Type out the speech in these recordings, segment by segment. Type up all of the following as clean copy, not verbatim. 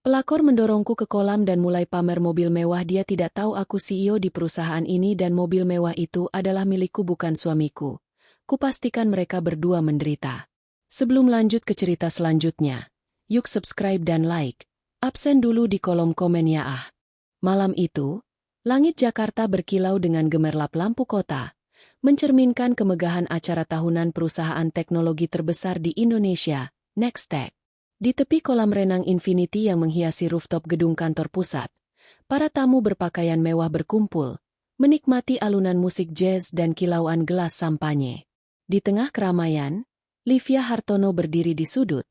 Pelakor mendorongku ke kolam dan mulai pamer mobil mewah. Dia tidak tahu aku CEO di perusahaan ini dan mobil mewah itu adalah milikku bukan suamiku. Kupastikan mereka berdua menderita. Sebelum lanjut ke cerita selanjutnya, yuk subscribe dan like. Absen dulu di kolom komen ya ah. Malam itu, langit Jakarta berkilau dengan gemerlap lampu kota, mencerminkan kemegahan acara tahunan perusahaan teknologi terbesar di Indonesia, Nextech. Di tepi kolam renang Infinity yang menghiasi rooftop gedung kantor pusat, para tamu berpakaian mewah berkumpul, menikmati alunan musik jazz dan kilauan gelas sampanye. Di tengah keramaian, Livia Hartono berdiri di sudut,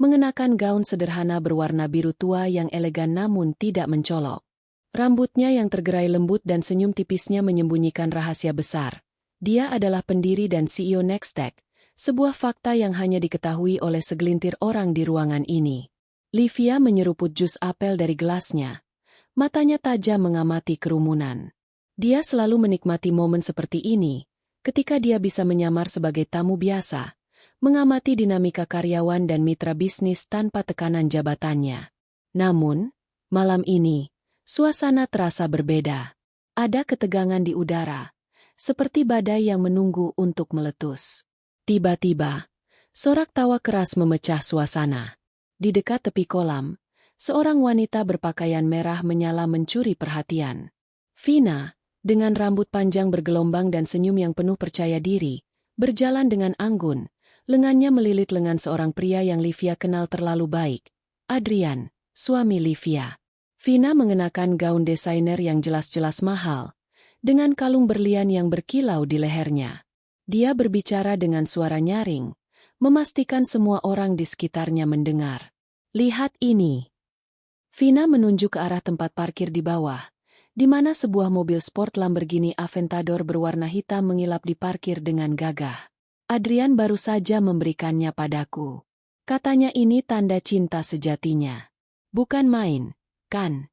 mengenakan gaun sederhana berwarna biru tua yang elegan namun tidak mencolok. Rambutnya yang tergerai lembut dan senyum tipisnya menyembunyikan rahasia besar. Dia adalah pendiri dan CEO Nextech, sebuah fakta yang hanya diketahui oleh segelintir orang di ruangan ini. Livia menyeruput jus apel dari gelasnya. Matanya tajam mengamati kerumunan. Dia selalu menikmati momen seperti ini, ketika dia bisa menyamar sebagai tamu biasa, mengamati dinamika karyawan dan mitra bisnis tanpa tekanan jabatannya. Namun, malam ini, suasana terasa berbeda. Ada ketegangan di udara, seperti badai yang menunggu untuk meletus. Tiba-tiba, sorak tawa keras memecah suasana. Di dekat tepi kolam, seorang wanita berpakaian merah menyala mencuri perhatian. Vina, dengan rambut panjang bergelombang dan senyum yang penuh percaya diri, berjalan dengan anggun, lengannya melilit lengan seorang pria yang Livia kenal terlalu baik, Adrian, suami Livia. Vina mengenakan gaun desainer yang jelas-jelas mahal, dengan kalung berlian yang berkilau di lehernya. Dia berbicara dengan suara nyaring, memastikan semua orang di sekitarnya mendengar. Lihat ini. Vina menunjuk ke arah tempat parkir di bawah, di mana sebuah mobil sport Lamborghini Aventador berwarna hitam mengilap di parkir dengan gagah. Adrian baru saja memberikannya padaku. Katanya ini tanda cinta sejatinya. Bukan main, kan?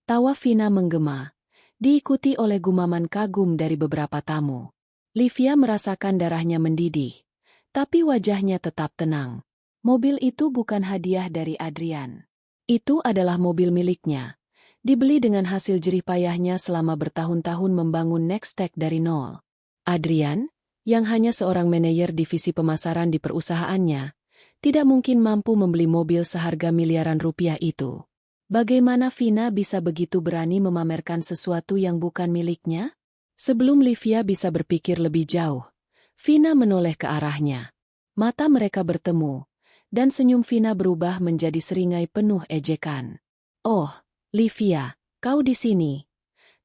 Tawa Vina menggema, diikuti oleh gumaman kagum dari beberapa tamu. Livia merasakan darahnya mendidih, tapi wajahnya tetap tenang. Mobil itu bukan hadiah dari Adrian. Itu adalah mobil miliknya, dibeli dengan hasil jerih payahnya selama bertahun-tahun membangun Nextech dari nol. Adrian, yang hanya seorang manajer divisi pemasaran di perusahaannya, tidak mungkin mampu membeli mobil seharga miliaran rupiah itu. Bagaimana Vina bisa begitu berani memamerkan sesuatu yang bukan miliknya? Sebelum Livia bisa berpikir lebih jauh, Vina menoleh ke arahnya. Mata mereka bertemu, dan senyum Vina berubah menjadi seringai penuh ejekan. "Oh, Livia, kau di sini,"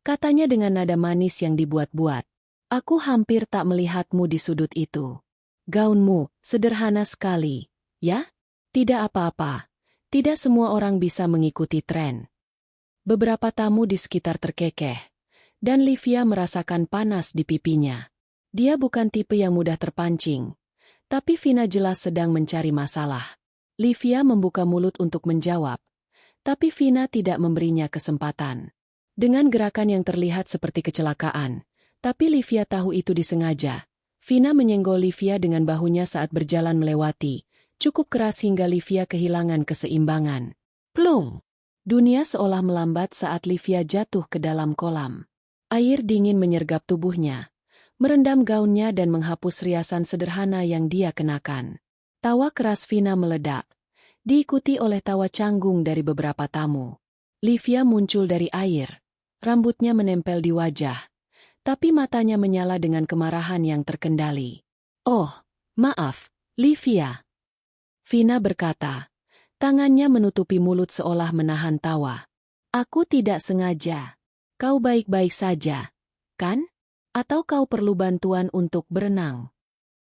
katanya dengan nada manis yang dibuat-buat. "Aku hampir tak melihatmu di sudut itu. Gaunmu sederhana sekali, ya? Tidak apa-apa, tidak semua orang bisa mengikuti tren." Beberapa tamu di sekitar terkekeh, dan Livia merasakan panas di pipinya. Dia bukan tipe yang mudah terpancing, tapi Vina jelas sedang mencari masalah. Livia membuka mulut untuk menjawab, tapi Vina tidak memberinya kesempatan. Dengan gerakan yang terlihat seperti kecelakaan, tapi Livia tahu itu disengaja, Vina menyenggol Livia dengan bahunya saat berjalan melewati, cukup keras hingga Livia kehilangan keseimbangan. Plung! Dunia seolah melambat saat Livia jatuh ke dalam kolam. Air dingin menyergap tubuhnya, merendam gaunnya dan menghapus riasan sederhana yang dia kenakan. Tawa keras Vina meledak, diikuti oleh tawa canggung dari beberapa tamu. Livia muncul dari air, rambutnya menempel di wajah, tapi matanya menyala dengan kemarahan yang terkendali. "Oh, maaf, Livia," Vina berkata, tangannya menutupi mulut seolah menahan tawa. "Aku tidak sengaja. Kau baik-baik saja, kan? Atau kau perlu bantuan untuk berenang?"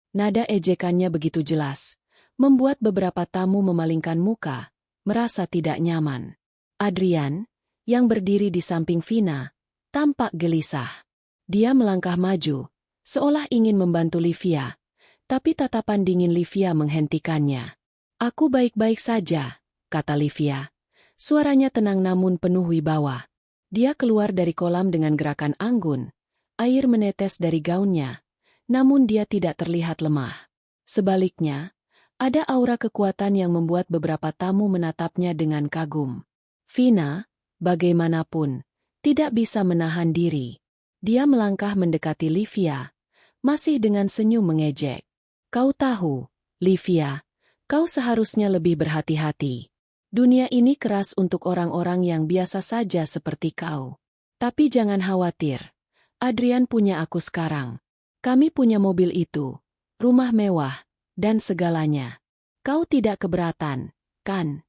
Nada ejekannya begitu jelas, membuat beberapa tamu memalingkan muka, merasa tidak nyaman. Adrian, yang berdiri di samping Vina, tampak gelisah. Dia melangkah maju, seolah ingin membantu Livia, tapi tatapan dingin Livia menghentikannya. "Aku baik-baik saja," kata Livia. Suaranya tenang namun penuh wibawa. Dia keluar dari kolam dengan gerakan anggun. Air menetes dari gaunnya, namun dia tidak terlihat lemah. Sebaliknya, Ada aura kekuatan yang membuat beberapa tamu menatapnya dengan kagum. Vina, bagaimanapun, tidak bisa menahan diri. Dia melangkah mendekati Livia, masih dengan senyum mengejek. Kau tahu, Livia, kau seharusnya lebih berhati-hati. Dunia ini keras untuk orang-orang yang biasa saja seperti kau. Tapi jangan khawatir. Adrian punya aku sekarang. Kami punya mobil itu, rumah mewah, dan segalanya. Kau tidak keberatan, kan?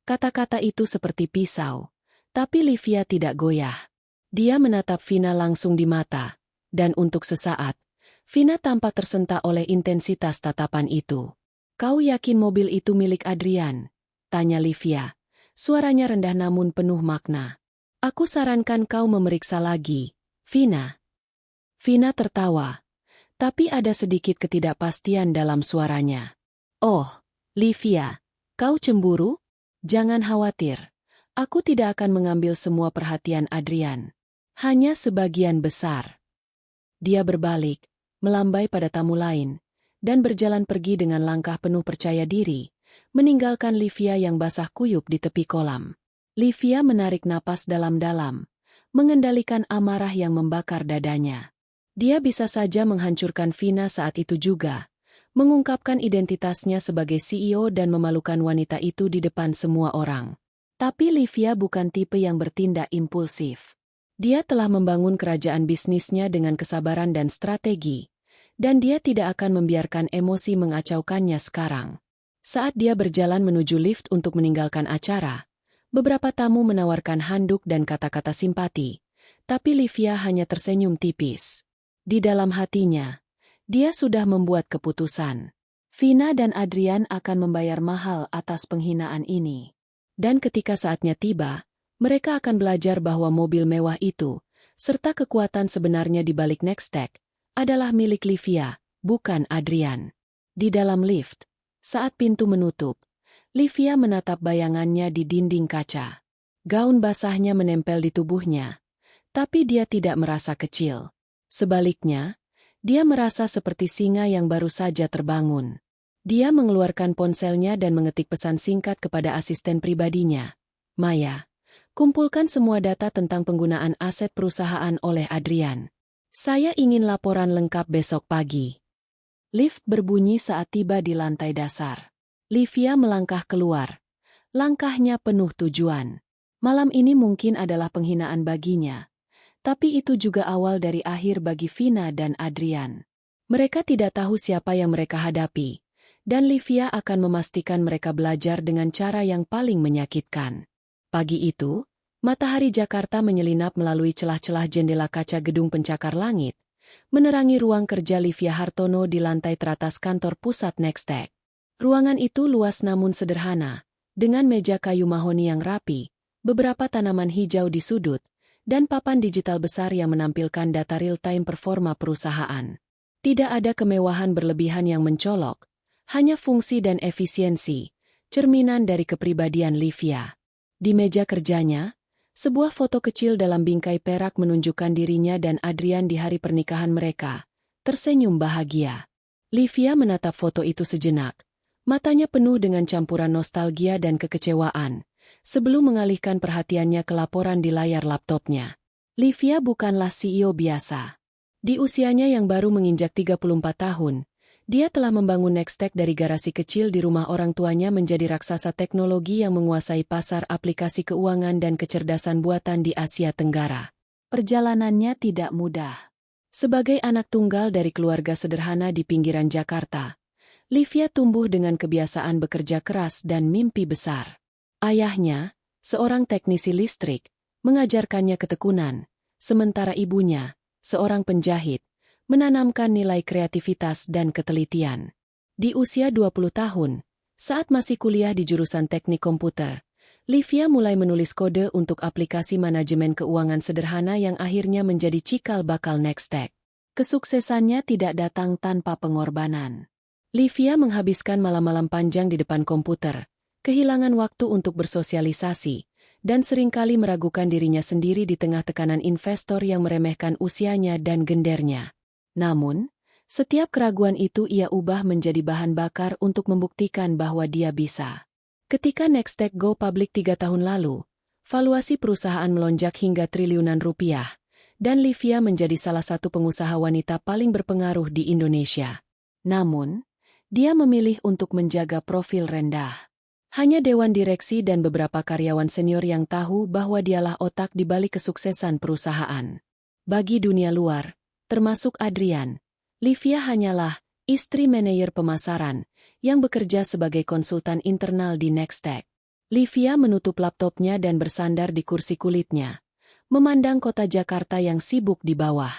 Kata-kata itu seperti pisau, tapi Livia tidak goyah. Dia menatap Vina langsung di mata, dan untuk sesaat, Vina tampak tersentak oleh intensitas tatapan itu. Kau yakin mobil itu milik Adrian? Tanya Livia. Suaranya rendah namun penuh makna. Aku sarankan kau memeriksa lagi, Vina. Vina tertawa, tapi ada sedikit ketidakpastian dalam suaranya. Oh, Livia, kau cemburu? Jangan khawatir. Aku tidak akan mengambil semua perhatian Adrian. Hanya sebagian besar. Dia berbalik, melambai pada tamu lain, dan berjalan pergi dengan langkah penuh percaya diri, meninggalkan Livia yang basah kuyup di tepi kolam. Livia menarik napas dalam-dalam, mengendalikan amarah yang membakar dadanya. Dia bisa saja menghancurkan Vina saat itu juga, mengungkapkan identitasnya sebagai CEO dan memalukan wanita itu di depan semua orang. Tapi Livia bukan tipe yang bertindak impulsif. Dia telah membangun kerajaan bisnisnya dengan kesabaran dan strategi, dan dia tidak akan membiarkan emosi mengacaukannya sekarang. Saat dia berjalan menuju lift untuk meninggalkan acara, beberapa tamu menawarkan handuk dan kata-kata simpati, tapi Livia hanya tersenyum tipis. Di dalam hatinya, dia sudah membuat keputusan. Vina dan Adrian akan membayar mahal atas penghinaan ini. Dan ketika saatnya tiba, mereka akan belajar bahwa mobil mewah itu, serta kekuatan sebenarnya di balik Nextech, adalah milik Livia, bukan Adrian. Di dalam lift, saat pintu menutup, Livia menatap bayangannya di dinding kaca. Gaun basahnya menempel di tubuhnya, tapi dia tidak merasa kecil. Sebaliknya, dia merasa seperti singa yang baru saja terbangun. Dia mengeluarkan ponselnya dan mengetik pesan singkat kepada asisten pribadinya. Maya, kumpulkan semua data tentang penggunaan aset perusahaan oleh Adrian. Saya ingin laporan lengkap besok pagi. Lift berbunyi saat tiba di lantai dasar. Livia melangkah keluar. Langkahnya penuh tujuan. Malam ini mungkin adalah penghinaan baginya. Tapi itu juga awal dari akhir bagi Vina dan Adrian. Mereka tidak tahu siapa yang mereka hadapi. Dan Livia akan memastikan mereka belajar dengan cara yang paling menyakitkan. Pagi itu, matahari Jakarta menyelinap melalui celah-celah jendela kaca gedung pencakar langit, menerangi ruang kerja Livia Hartono di lantai teratas kantor pusat Nextech. Ruangan itu luas namun sederhana, dengan meja kayu mahoni yang rapi, beberapa tanaman hijau di sudut, dan papan digital besar yang menampilkan data real-time performa perusahaan. Tidak ada kemewahan berlebihan yang mencolok, hanya fungsi dan efisiensi, cerminan dari kepribadian Livia. Di meja kerjanya, sebuah foto kecil dalam bingkai perak menunjukkan dirinya dan Adrian di hari pernikahan mereka, tersenyum bahagia. Livia menatap foto itu sejenak, matanya penuh dengan campuran nostalgia dan kekecewaan, sebelum mengalihkan perhatiannya ke laporan di layar laptopnya. Livia bukanlah CEO biasa. Di usianya yang baru menginjak 34 tahun, dia telah membangun Nextech dari garasi kecil di rumah orang tuanya menjadi raksasa teknologi yang menguasai pasar aplikasi keuangan dan kecerdasan buatan di Asia Tenggara. Perjalanannya tidak mudah. Sebagai anak tunggal dari keluarga sederhana di pinggiran Jakarta, Livia tumbuh dengan kebiasaan bekerja keras dan mimpi besar. Ayahnya, seorang teknisi listrik, mengajarkannya ketekunan, sementara ibunya, seorang penjahit, menanamkan nilai kreativitas dan ketelitian. Di usia 20 tahun, saat masih kuliah di jurusan teknik komputer, Livia mulai menulis kode untuk aplikasi manajemen keuangan sederhana yang akhirnya menjadi cikal bakal Nextech. Kesuksesannya tidak datang tanpa pengorbanan. Livia menghabiskan malam-malam panjang di depan komputer, kehilangan waktu untuk bersosialisasi, dan seringkali meragukan dirinya sendiri di tengah tekanan investor yang meremehkan usianya dan gendernya. Namun, Setiap keraguan itu ia ubah menjadi bahan bakar untuk membuktikan bahwa dia bisa. Ketika Nextech go public 3 tahun lalu, valuasi perusahaan melonjak hingga triliunan rupiah, dan Livia menjadi salah satu pengusaha wanita paling berpengaruh di Indonesia. Namun, dia memilih untuk menjaga profil rendah. Hanya dewan direksi dan beberapa karyawan senior yang tahu bahwa dialah otak di balik kesuksesan perusahaan. Bagi dunia luar, termasuk Adrian, Livia hanyalah istri manajer pemasaran yang bekerja sebagai konsultan internal di Nextech. Livia menutup laptopnya dan bersandar di kursi kulitnya, memandang kota Jakarta yang sibuk di bawah.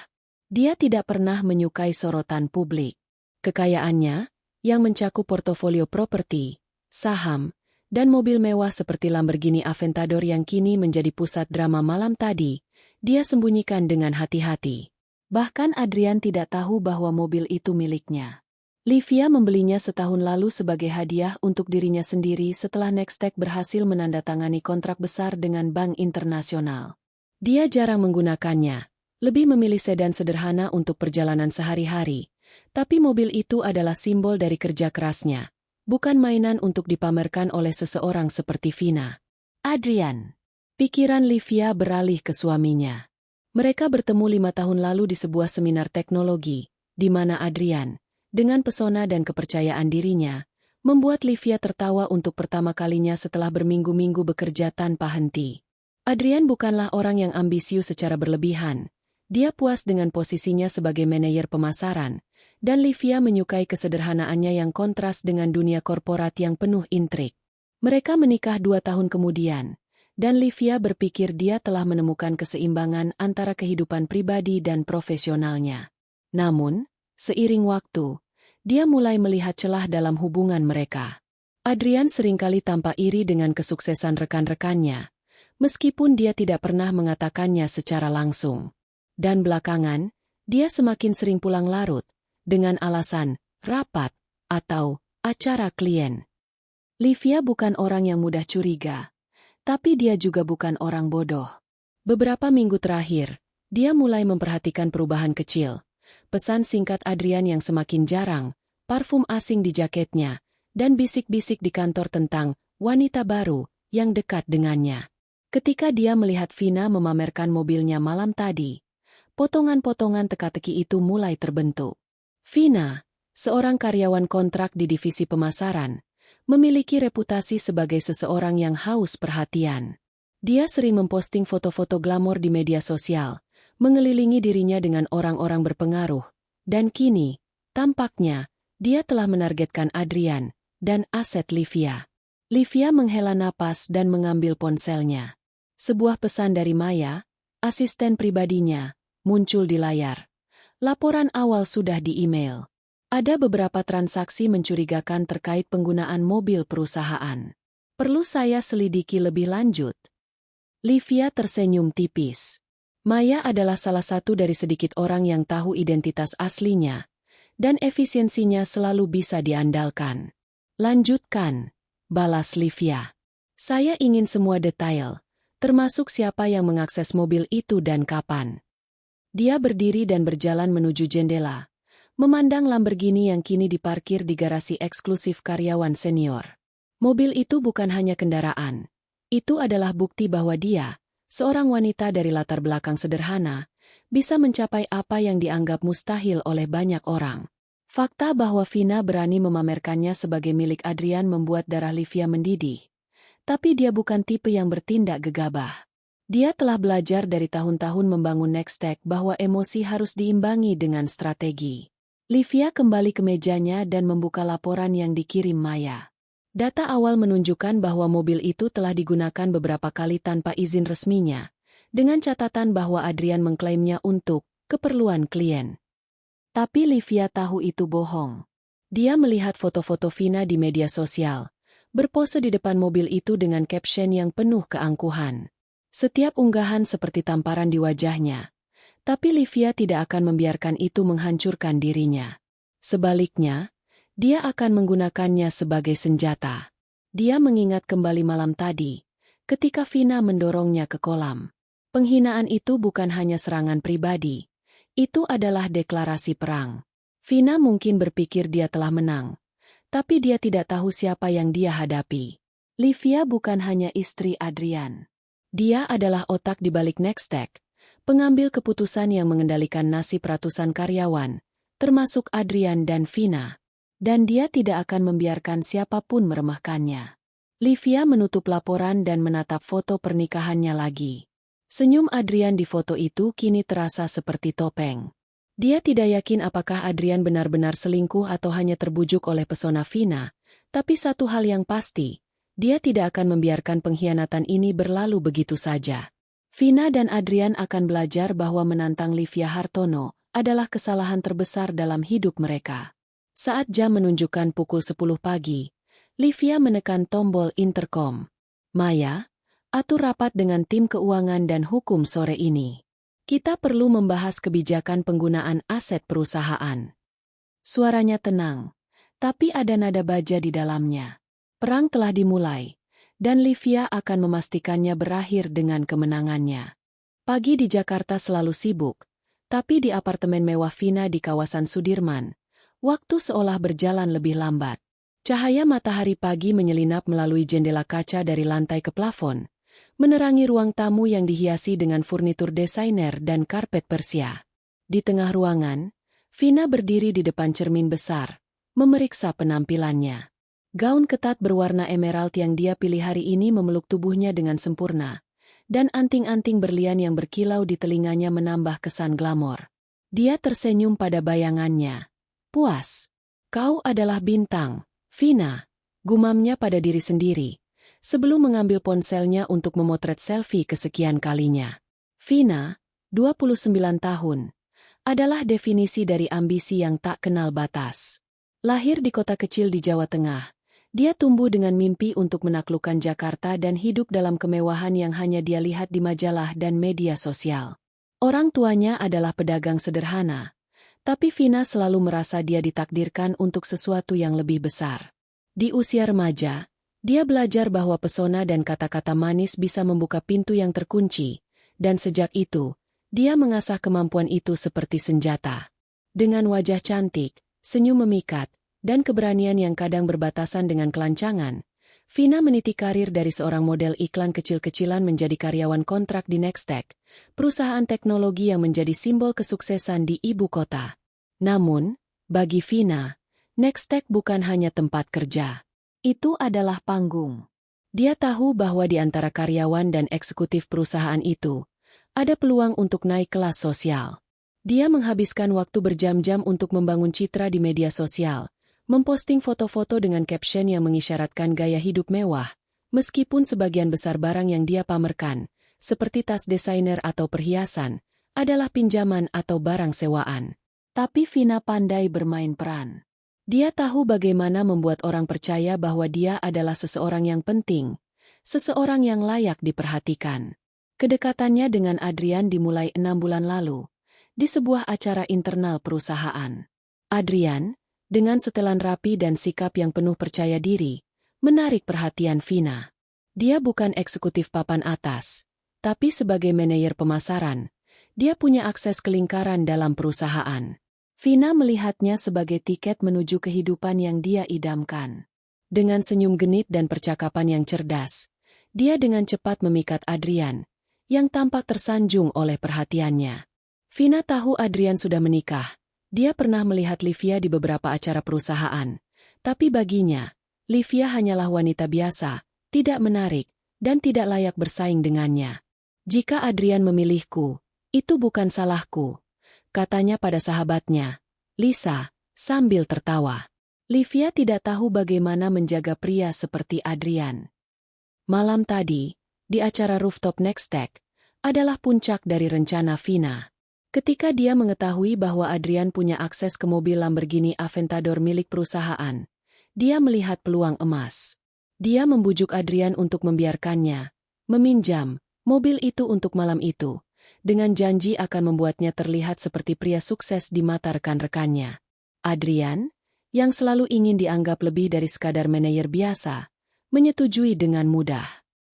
Dia tidak pernah menyukai sorotan publik. Kekayaannya, yang mencakup portofolio properti, saham, dan mobil mewah seperti Lamborghini Aventador yang kini menjadi pusat drama malam tadi, dia sembunyikan dengan hati-hati. Bahkan Adrian tidak tahu bahwa mobil itu miliknya. Livia membelinya setahun lalu sebagai hadiah untuk dirinya sendiri setelah Nextech berhasil menandatangani kontrak besar dengan bank internasional. Dia jarang menggunakannya, lebih memilih sedan sederhana untuk perjalanan sehari-hari, tapi mobil itu adalah simbol dari kerja kerasnya, bukan mainan untuk dipamerkan oleh seseorang seperti Vina. Adrian. Pikiran Livia beralih ke suaminya. Mereka bertemu 5 tahun lalu di sebuah seminar teknologi, di mana Adrian, dengan pesona dan kepercayaan dirinya, membuat Livia tertawa untuk pertama kalinya setelah berminggu-minggu bekerja tanpa henti. Adrian bukanlah orang yang ambisius secara berlebihan. Dia puas dengan posisinya sebagai manajer pemasaran, dan Livia menyukai kesederhanaannya yang kontras dengan dunia korporat yang penuh intrik. Mereka menikah 2 tahun kemudian, dan Livia berpikir dia telah menemukan keseimbangan antara kehidupan pribadi dan profesionalnya. Namun, seiring waktu, dia mulai melihat celah dalam hubungan mereka. Adrian seringkali tampak iri dengan kesuksesan rekan-rekannya, meskipun dia tidak pernah mengatakannya secara langsung. Dan belakangan, dia semakin sering pulang larut, dengan alasan rapat atau acara klien. Livia bukan orang yang mudah curiga, tapi dia juga bukan orang bodoh. Beberapa minggu terakhir, dia mulai memperhatikan perubahan kecil. Pesan singkat Adrian yang semakin jarang, parfum asing di jaketnya, dan bisik-bisik di kantor tentang wanita baru yang dekat dengannya. Ketika dia melihat Vina memamerkan mobilnya malam tadi, potongan-potongan teka-teki itu mulai terbentuk. Vina, seorang karyawan kontrak di divisi pemasaran, memiliki reputasi sebagai seseorang yang haus perhatian. Dia sering memposting foto-foto glamor di media sosial, mengelilingi dirinya dengan orang-orang berpengaruh, dan kini, tampaknya, dia telah menargetkan Adrian dan aset Livia. Livia menghela napas dan mengambil ponselnya. Sebuah pesan dari Maya, asisten pribadinya, muncul di layar. Laporan awal sudah di-email. Ada beberapa transaksi mencurigakan terkait penggunaan mobil perusahaan. Perlu saya selidiki lebih lanjut. Livia tersenyum tipis. Maya adalah salah satu dari sedikit orang yang tahu identitas aslinya, dan efisiensinya selalu bisa diandalkan. Lanjutkan, balas Livia. Saya ingin semua detail, termasuk siapa yang mengakses mobil itu dan kapan. Dia berdiri dan berjalan menuju jendela, memandang Lamborghini yang kini diparkir di garasi eksklusif karyawan senior. Mobil itu bukan hanya kendaraan. Itu adalah bukti bahwa dia, seorang wanita dari latar belakang sederhana, bisa mencapai apa yang dianggap mustahil oleh banyak orang. Fakta bahwa Vina berani memamerkannya sebagai milik Adrian membuat darah Livia mendidih. Tapi dia bukan tipe yang bertindak gegabah. Dia telah belajar dari tahun-tahun membangun Nextech bahwa emosi harus diimbangi dengan strategi. Livia kembali ke mejanya dan membuka laporan yang dikirim Maya. Data awal menunjukkan bahwa mobil itu telah digunakan beberapa kali tanpa izin resminya, dengan catatan bahwa Adrian mengklaimnya untuk keperluan klien. Tapi Livia tahu itu bohong. Dia melihat foto-foto Vina di media sosial, berpose di depan mobil itu dengan caption yang penuh keangkuhan. Setiap unggahan seperti tamparan di wajahnya, tapi Livia tidak akan membiarkan itu menghancurkan dirinya. Sebaliknya, dia akan menggunakannya sebagai senjata. Dia mengingat kembali malam tadi, ketika Vina mendorongnya ke kolam. Penghinaan itu bukan hanya serangan pribadi, itu adalah deklarasi perang. Vina mungkin berpikir dia telah menang, tapi dia tidak tahu siapa yang dia hadapi. Livia bukan hanya istri Adrian. Dia adalah otak di balik Nextech, pengambil keputusan yang mengendalikan nasib ratusan karyawan, termasuk Adrian dan Vina. Dan dia tidak akan membiarkan siapapun meremehkannya. Livia menutup laporan dan menatap foto pernikahannya lagi. Senyum Adrian di foto itu kini terasa seperti topeng. Dia tidak yakin apakah Adrian benar-benar selingkuh atau hanya terbujuk oleh pesona Vina, tapi satu hal yang pasti, dia tidak akan membiarkan pengkhianatan ini berlalu begitu saja. Vina dan Adrian akan belajar bahwa menantang Livia Hartono adalah kesalahan terbesar dalam hidup mereka. Saat jam menunjukkan pukul 10 pagi, Livia menekan tombol intercom. Maya, atur rapat dengan tim keuangan dan hukum sore ini. Kita perlu membahas kebijakan penggunaan aset perusahaan. Suaranya tenang, tapi ada nada baja di dalamnya. Perang telah dimulai, dan Livia akan memastikannya berakhir dengan kemenangannya. Pagi di Jakarta selalu sibuk, tapi di apartemen mewah Vina di kawasan Sudirman, waktu seolah berjalan lebih lambat. Cahaya matahari pagi menyelinap melalui jendela kaca dari lantai ke plafon, menerangi ruang tamu yang dihiasi dengan furnitur desainer dan karpet Persia. Di tengah ruangan, Vina berdiri di depan cermin besar, memeriksa penampilannya. Gaun ketat berwarna emerald yang dia pilih hari ini memeluk tubuhnya dengan sempurna, dan anting-anting berlian yang berkilau di telinganya menambah kesan glamor. Dia tersenyum pada bayangannya. Puas. Kau adalah bintang, Vina, gumamnya pada diri sendiri, sebelum mengambil ponselnya untuk memotret selfie kesekian kalinya. Vina, 29 tahun, adalah definisi dari ambisi yang tak kenal batas. Lahir di kota kecil di Jawa Tengah, dia tumbuh dengan mimpi untuk menaklukkan Jakarta dan hidup dalam kemewahan yang hanya dia lihat di majalah dan media sosial. Orang tuanya adalah pedagang sederhana, tapi Vina selalu merasa dia ditakdirkan untuk sesuatu yang lebih besar. Di usia remaja, dia belajar bahwa pesona dan kata-kata manis bisa membuka pintu yang terkunci, dan sejak itu, dia mengasah kemampuan itu seperti senjata. Dengan wajah cantik, senyum memikat, dan keberanian yang kadang berbatasan dengan kelancangan, Vina meniti karir dari seorang model iklan kecil-kecilan menjadi karyawan kontrak di Nextech, perusahaan teknologi yang menjadi simbol kesuksesan di ibu kota. Namun, bagi Vina, Nextech bukan hanya tempat kerja. Itu adalah panggung. Dia tahu bahwa di antara karyawan dan eksekutif perusahaan itu, ada peluang untuk naik kelas sosial. Dia menghabiskan waktu berjam-jam untuk membangun citra di media sosial, memposting foto-foto dengan caption yang mengisyaratkan gaya hidup mewah, meskipun sebagian besar barang yang dia pamerkan, seperti tas desainer atau perhiasan, adalah pinjaman atau barang sewaan. Tapi Vina pandai bermain peran. Dia tahu bagaimana membuat orang percaya bahwa dia adalah seseorang yang penting, seseorang yang layak diperhatikan. Kedekatannya dengan Adrian dimulai 6 bulan lalu, di sebuah acara internal perusahaan. Adrian, dengan setelan rapi dan sikap yang penuh percaya diri, menarik perhatian Vina. Dia bukan eksekutif papan atas, tapi sebagai manajer pemasaran, dia punya akses ke lingkaran dalam perusahaan. Vina melihatnya sebagai tiket menuju kehidupan yang dia idamkan. Dengan senyum genit dan percakapan yang cerdas, dia dengan cepat memikat Adrian, yang tampak tersanjung oleh perhatiannya. Vina tahu Adrian sudah menikah. Dia pernah melihat Livia di beberapa acara perusahaan, tapi baginya, Livia hanyalah wanita biasa, tidak menarik, dan tidak layak bersaing dengannya. Jika Adrian memilihku, itu bukan salahku, katanya pada sahabatnya, Lisa, sambil tertawa. Livia tidak tahu bagaimana menjaga pria seperti Adrian. Malam tadi, di acara rooftop Nextech, adalah puncak dari rencana Vina. Ketika dia mengetahui bahwa Adrian punya akses ke mobil Lamborghini Aventador milik perusahaan, dia melihat peluang emas. Dia membujuk Adrian untuk membiarkannya meminjam mobil itu untuk malam itu, dengan janji akan membuatnya terlihat seperti pria sukses di mata rekan-rekannya. Adrian, yang selalu ingin dianggap lebih dari sekadar manajer biasa, menyetujui dengan mudah.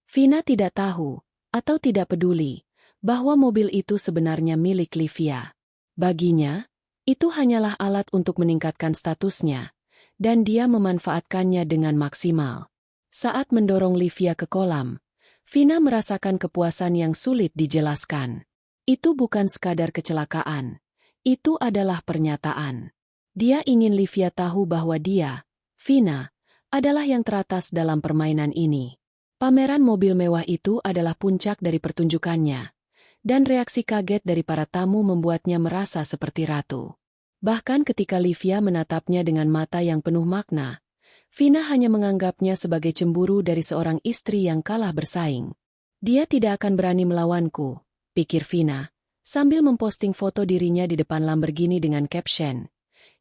Vina tidak tahu, atau tidak peduli, bahwa mobil itu sebenarnya milik Livia. Baginya, Itu hanyalah alat untuk meningkatkan statusnya, dan dia memanfaatkannya dengan maksimal. Saat mendorong Livia ke kolam, Vina merasakan kepuasan yang sulit dijelaskan. Itu bukan sekadar kecelakaan. Itu adalah pernyataan. Dia ingin Livia tahu bahwa dia, Vina, adalah yang teratas dalam permainan ini. Pameran mobil mewah itu adalah puncak dari pertunjukannya, dan reaksi kaget dari para tamu membuatnya merasa seperti ratu. Bahkan ketika Livia menatapnya dengan mata yang penuh makna, Vina hanya menganggapnya sebagai cemburu dari seorang istri yang kalah bersaing. Dia tidak akan berani melawanku, pikir Vina, sambil memposting foto dirinya di depan Lamborghini dengan caption,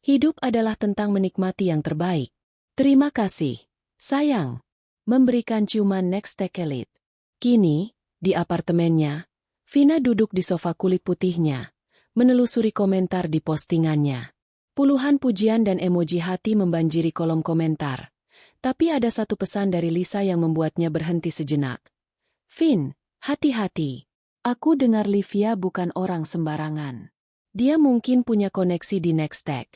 "Hidup adalah tentang menikmati yang terbaik. Terima kasih, sayang." Memberikan ciuman Nextech Elite. Kini, di apartemennya, Vina duduk di sofa kulit putihnya, menelusuri komentar di postingannya. Puluhan pujian dan emoji hati membanjiri kolom komentar. Tapi ada satu pesan dari Lisa yang membuatnya berhenti sejenak. "Vin, hati-hati. Aku dengar Livia bukan orang sembarangan. Dia mungkin punya koneksi di Nextech."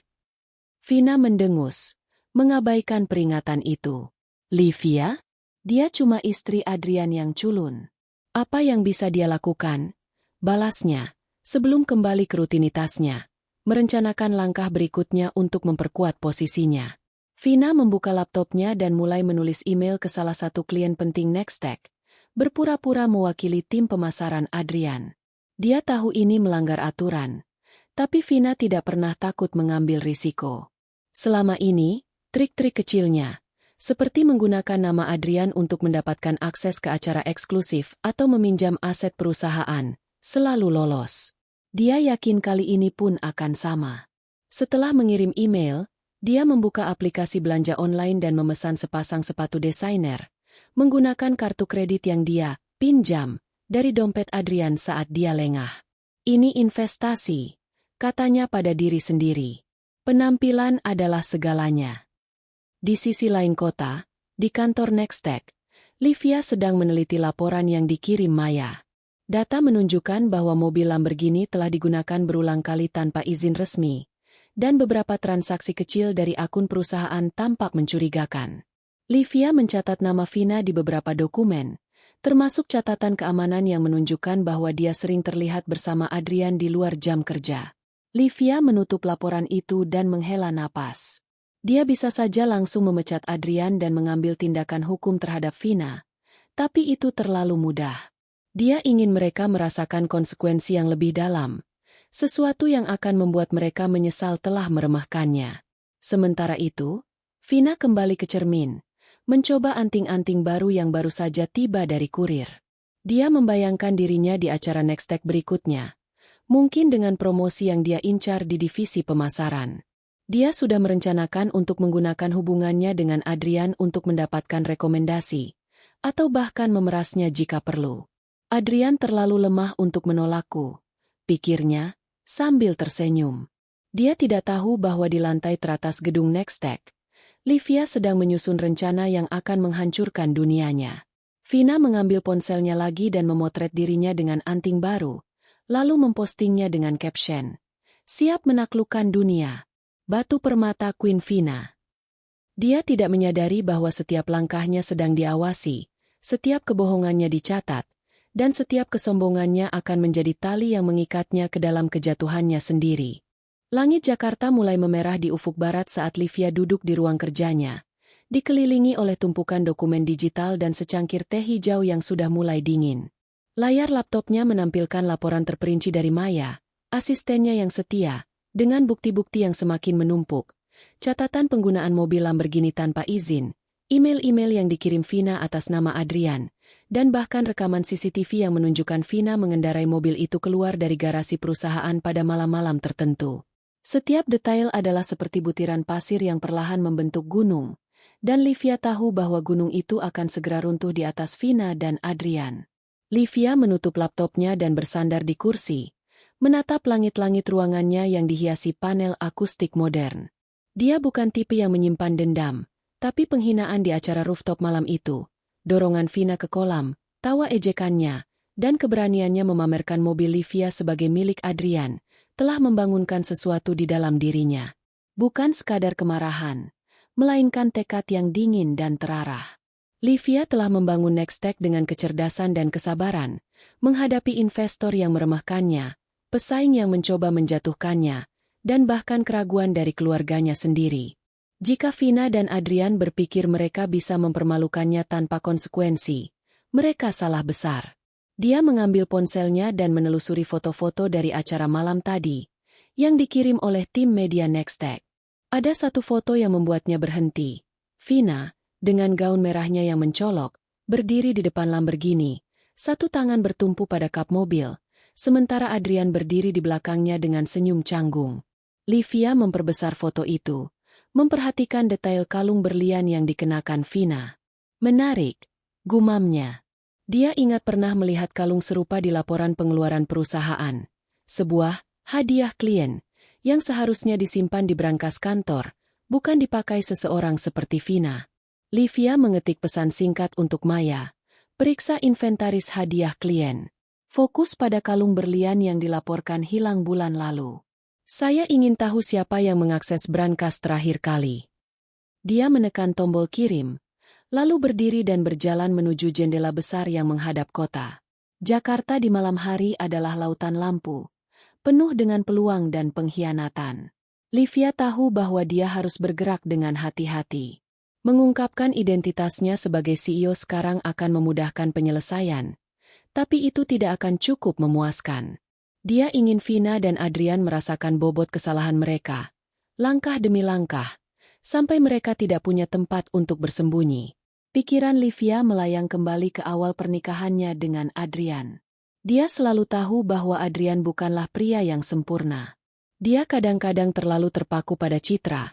Vina mendengus, mengabaikan peringatan itu. Livia? Dia cuma istri Adrian yang culun. Apa yang bisa dia lakukan? Balasnya, sebelum kembali ke rutinitasnya, merencanakan langkah berikutnya untuk memperkuat posisinya. Vina membuka laptopnya dan mulai menulis email ke salah satu klien penting Nextech, berpura-pura mewakili tim pemasaran Adrian. Dia tahu ini melanggar aturan, tapi Vina tidak pernah takut mengambil risiko. Selama ini, trik-trik kecilnya, seperti menggunakan nama Adrian untuk mendapatkan akses ke acara eksklusif atau meminjam aset perusahaan, selalu lolos. Dia yakin kali ini pun akan sama. Setelah mengirim email, dia membuka aplikasi belanja online dan memesan sepasang sepatu desainer, menggunakan kartu kredit yang dia pinjam dari dompet Adrian saat dia lengah. "Ini investasi," katanya pada diri sendiri. "Penampilan adalah segalanya." Di sisi lain kota, di kantor Nextech, Livia sedang meneliti laporan yang dikirim Maya. Data menunjukkan bahwa mobil Lamborghini telah digunakan berulang kali tanpa izin resmi, dan beberapa transaksi kecil dari akun perusahaan tampak mencurigakan. Livia mencatat nama Vina di beberapa dokumen, termasuk catatan keamanan yang menunjukkan bahwa dia sering terlihat bersama Adrian di luar jam kerja. Livia menutup laporan itu dan menghela napas. Dia bisa saja langsung memecat Adrian dan mengambil tindakan hukum terhadap Vina, tapi itu terlalu mudah. Dia ingin mereka merasakan konsekuensi yang lebih dalam, sesuatu yang akan membuat mereka menyesal telah meremehkannya. Sementara itu, Vina kembali ke cermin, mencoba anting-anting baru yang baru saja tiba dari kurir. Dia membayangkan dirinya di acara Nextech berikutnya, mungkin dengan promosi yang dia incar di divisi pemasaran. Dia sudah merencanakan untuk menggunakan hubungannya dengan Adrian untuk mendapatkan rekomendasi, atau bahkan memerasnya jika perlu. "Adrian terlalu lemah untuk menolakku," pikirnya, sambil tersenyum. Dia tidak tahu bahwa di lantai teratas gedung Nextech, Livia sedang menyusun rencana yang akan menghancurkan dunianya. Vina mengambil ponselnya lagi dan memotret dirinya dengan anting baru, lalu mempostingnya dengan caption, "Siap menaklukkan dunia. Batu permata Queen Vina." Dia tidak menyadari bahwa setiap langkahnya sedang diawasi, setiap kebohongannya dicatat, dan setiap kesombongannya akan menjadi tali yang mengikatnya ke dalam kejatuhannya sendiri. Langit Jakarta mulai memerah di ufuk barat saat Livia duduk di ruang kerjanya, dikelilingi oleh tumpukan dokumen digital dan secangkir teh hijau yang sudah mulai dingin. Layar laptopnya menampilkan laporan terperinci dari Maya, asistennya yang setia, dengan bukti-bukti yang semakin menumpuk, catatan penggunaan mobil Lamborghini tanpa izin, email-email yang dikirim Vina atas nama Adrian, dan bahkan rekaman CCTV yang menunjukkan Vina mengendarai mobil itu keluar dari garasi perusahaan pada malam-malam tertentu. Setiap detail adalah seperti butiran pasir yang perlahan membentuk gunung, dan Livia tahu bahwa gunung itu akan segera runtuh di atas Vina dan Adrian. Livia menutup laptopnya dan bersandar di kursi, menatap langit-langit ruangannya yang dihiasi panel akustik modern. Dia bukan tipe yang menyimpan dendam, tapi penghinaan di acara rooftop malam itu, dorongan Vina ke kolam, tawa ejekannya, dan keberaniannya memamerkan mobil Livia sebagai milik Adrian, telah membangunkan sesuatu di dalam dirinya. Bukan sekadar kemarahan, melainkan tekad yang dingin dan terarah. Livia telah membangun Nextech dengan kecerdasan dan kesabaran, menghadapi investor yang meremehkannya, pesaing yang mencoba menjatuhkannya, dan bahkan keraguan dari keluarganya sendiri. Jika Vina dan Adrian berpikir mereka bisa mempermalukannya tanpa konsekuensi, mereka salah besar. Dia mengambil ponselnya dan menelusuri foto-foto dari acara malam tadi, yang dikirim oleh tim media Nextech. Ada satu foto yang membuatnya berhenti. Vina, dengan gaun merahnya yang mencolok, berdiri di depan Lamborghini, satu tangan bertumpu pada kap mobil, sementara Adrian berdiri di belakangnya dengan senyum canggung. Livia memperbesar foto itu, memperhatikan detail kalung berlian yang dikenakan Vina. Menarik, gumamnya. Dia ingat pernah melihat kalung serupa di laporan pengeluaran perusahaan. Sebuah hadiah klien, yang seharusnya disimpan di brankas kantor, bukan dipakai seseorang seperti Vina. Livia mengetik pesan singkat untuk Maya. Periksa inventaris hadiah klien. Fokus pada kalung berlian yang dilaporkan hilang bulan lalu. Saya ingin tahu siapa yang mengakses brankas terakhir kali. Dia menekan tombol kirim, lalu berdiri dan berjalan menuju jendela besar yang menghadap kota. Jakarta di malam hari adalah lautan lampu, penuh dengan peluang dan pengkhianatan. Livia tahu bahwa dia harus bergerak dengan hati-hati. Mengungkapkan identitasnya sebagai CEO sekarang akan memudahkan penyelesaian, tapi itu tidak akan cukup memuaskan. Dia ingin Vina dan Adrian merasakan bobot kesalahan mereka, langkah demi langkah, sampai mereka tidak punya tempat untuk bersembunyi. Pikiran Livia melayang kembali ke awal pernikahannya dengan Adrian. Dia selalu tahu bahwa Adrian bukanlah pria yang sempurna. Dia kadang-kadang terlalu terpaku pada citra,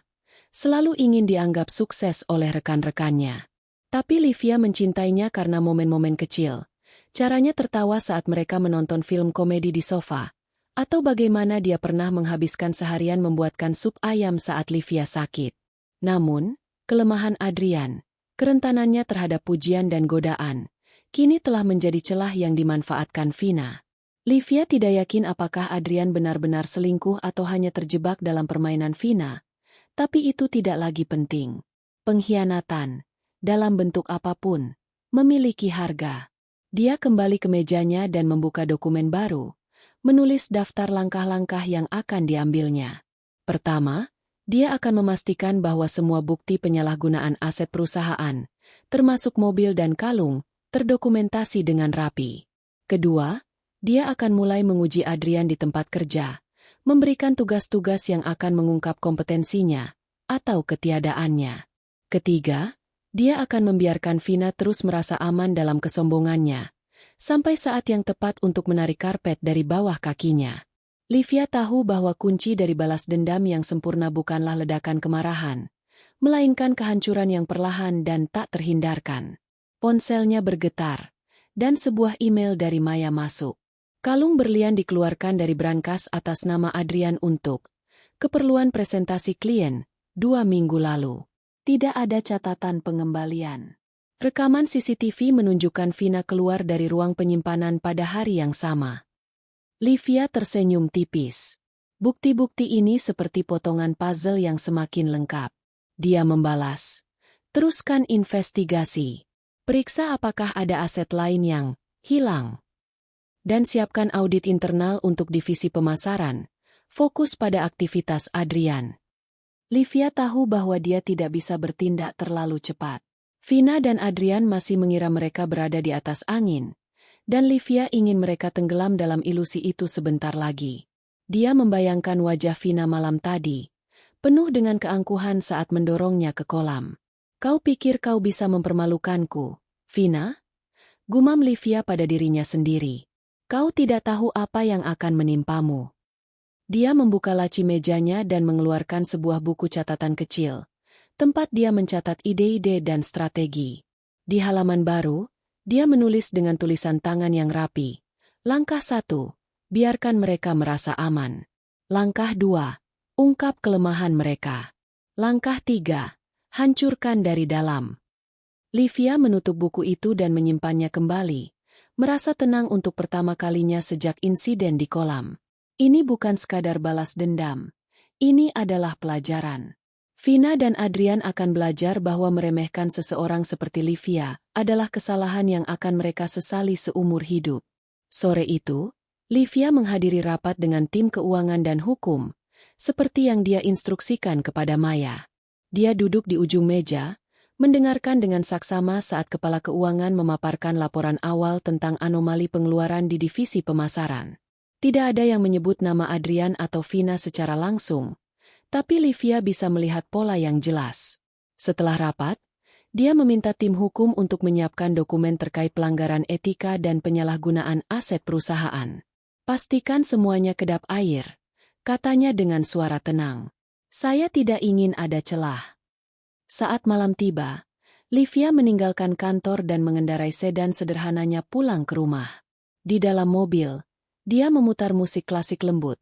selalu ingin dianggap sukses oleh rekan-rekannya. Tapi Livia mencintainya karena momen-momen kecil. Caranya tertawa saat mereka menonton film komedi di sofa, atau bagaimana dia pernah menghabiskan seharian membuatkan sup ayam saat Livia sakit. Namun, kelemahan Adrian, kerentanannya terhadap pujian dan godaan, kini telah menjadi celah yang dimanfaatkan Vina. Livia tidak yakin apakah Adrian benar-benar selingkuh atau hanya terjebak dalam permainan Vina, tapi itu tidak lagi penting. Pengkhianatan, dalam bentuk apapun, memiliki harga. Dia kembali ke mejanya dan membuka dokumen baru, menulis daftar langkah-langkah yang akan diambilnya. Pertama, dia akan memastikan bahwa semua bukti penyalahgunaan aset perusahaan, termasuk mobil dan kalung, terdokumentasi dengan rapi. Kedua, dia akan mulai menguji Adrian di tempat kerja, memberikan tugas-tugas yang akan mengungkap kompetensinya atau ketiadaannya. Ketiga, dia akan membiarkan Vina terus merasa aman dalam kesombongannya, sampai saat yang tepat untuk menarik karpet dari bawah kakinya. Livia tahu bahwa kunci dari balas dendam yang sempurna bukanlah ledakan kemarahan, melainkan kehancuran yang perlahan dan tak terhindarkan. Ponselnya bergetar, dan sebuah email dari Maya masuk. Kalung berlian dikeluarkan dari brankas atas nama Adrian untuk keperluan presentasi klien 2 minggu lalu. Tidak ada catatan pengembalian. Rekaman CCTV menunjukkan Vina keluar dari ruang penyimpanan pada hari yang sama. Livia tersenyum tipis. Bukti-bukti ini seperti potongan puzzle yang semakin lengkap. Dia membalas. Teruskan investigasi. Periksa apakah ada aset lain yang hilang. Dan siapkan audit internal untuk divisi pemasaran. Fokus pada aktivitas Adrian. Livia tahu bahwa dia tidak bisa bertindak terlalu cepat. Vina dan Adrian masih mengira mereka berada di atas angin, dan Livia ingin mereka tenggelam dalam ilusi itu sebentar lagi. Dia membayangkan wajah Vina malam tadi, penuh dengan keangkuhan saat mendorongnya ke kolam. Kau pikir kau bisa mempermalukanku, Vina? Gumam Livia pada dirinya sendiri. Kau tidak tahu apa yang akan menimpamu. Dia membuka laci mejanya dan mengeluarkan sebuah buku catatan kecil, tempat dia mencatat ide-ide dan strategi. Di halaman baru, dia menulis dengan tulisan tangan yang rapi. Langkah 1, biarkan mereka merasa aman. Langkah 2, ungkap kelemahan mereka. Langkah 3, hancurkan dari dalam. Livia menutup buku itu dan menyimpannya kembali, merasa tenang untuk pertama kalinya sejak insiden di kolam. Ini bukan sekadar balas dendam. Ini adalah pelajaran. Vina dan Adrian akan belajar bahwa meremehkan seseorang seperti Livia adalah kesalahan yang akan mereka sesali seumur hidup. Sore itu, Livia menghadiri rapat dengan tim keuangan dan hukum, seperti yang dia instruksikan kepada Maya. Dia duduk di ujung meja, mendengarkan dengan saksama saat kepala keuangan memaparkan laporan awal tentang anomali pengeluaran di divisi pemasaran. Tidak ada yang menyebut nama Adrian atau Vina secara langsung, tapi Livia bisa melihat pola yang jelas. Setelah rapat, dia meminta tim hukum untuk menyiapkan dokumen terkait pelanggaran etika dan penyalahgunaan aset perusahaan. Pastikan semuanya kedap air, katanya dengan suara tenang. Saya tidak ingin ada celah. Saat malam tiba, Livia meninggalkan kantor dan mengendarai sedan sederhananya pulang ke rumah. Di dalam mobil, dia memutar musik klasik lembut,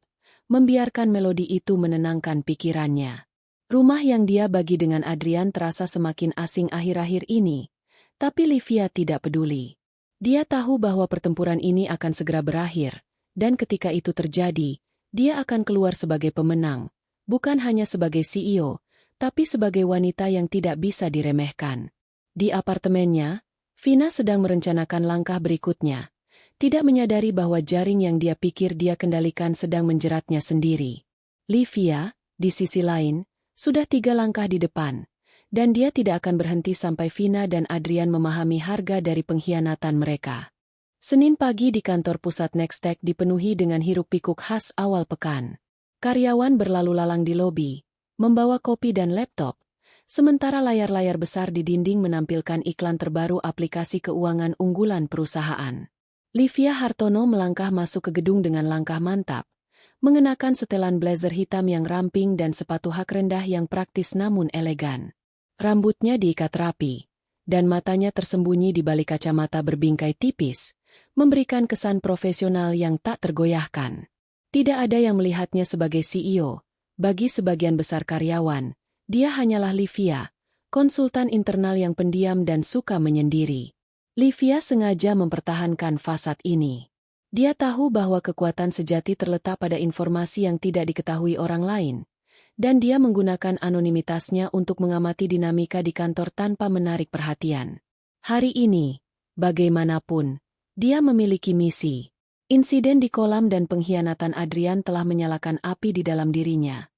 membiarkan melodi itu menenangkan pikirannya. Rumah yang dia bagi dengan Adrian terasa semakin asing akhir-akhir ini, tapi Livia tidak peduli. Dia tahu bahwa pertempuran ini akan segera berakhir, dan ketika itu terjadi, dia akan keluar sebagai pemenang, bukan hanya sebagai CEO, tapi sebagai wanita yang tidak bisa diremehkan. Di apartemennya, Vina sedang merencanakan langkah berikutnya, tidak menyadari bahwa jaring yang dia pikir dia kendalikan sedang menjeratnya sendiri. Livia, di sisi lain, sudah 3 langkah di depan, dan dia tidak akan berhenti sampai Vina dan Adrian memahami harga dari pengkhianatan mereka. Senin pagi di kantor pusat Nextech dipenuhi dengan hiruk-pikuk khas awal pekan. Karyawan berlalu lalang di lobi, membawa kopi dan laptop, sementara layar-layar besar di dinding menampilkan iklan terbaru aplikasi keuangan unggulan perusahaan. Livia Hartono melangkah masuk ke gedung dengan langkah mantap, mengenakan setelan blazer hitam yang ramping dan sepatu hak rendah yang praktis namun elegan. Rambutnya diikat rapi, dan matanya tersembunyi di balik kacamata berbingkai tipis, memberikan kesan profesional yang tak tergoyahkan. Tidak ada yang melihatnya sebagai CEO. Bagi sebagian besar karyawan, dia hanyalah Livia, konsultan internal yang pendiam dan suka menyendiri. Livia sengaja mempertahankan fasad ini. Dia tahu bahwa kekuatan sejati terletak pada informasi yang tidak diketahui orang lain, dan dia menggunakan anonimitasnya untuk mengamati dinamika di kantor tanpa menarik perhatian. Hari ini, bagaimanapun, dia memiliki misi. Insiden di kolam dan pengkhianatan Adrian telah menyalakan api di dalam dirinya.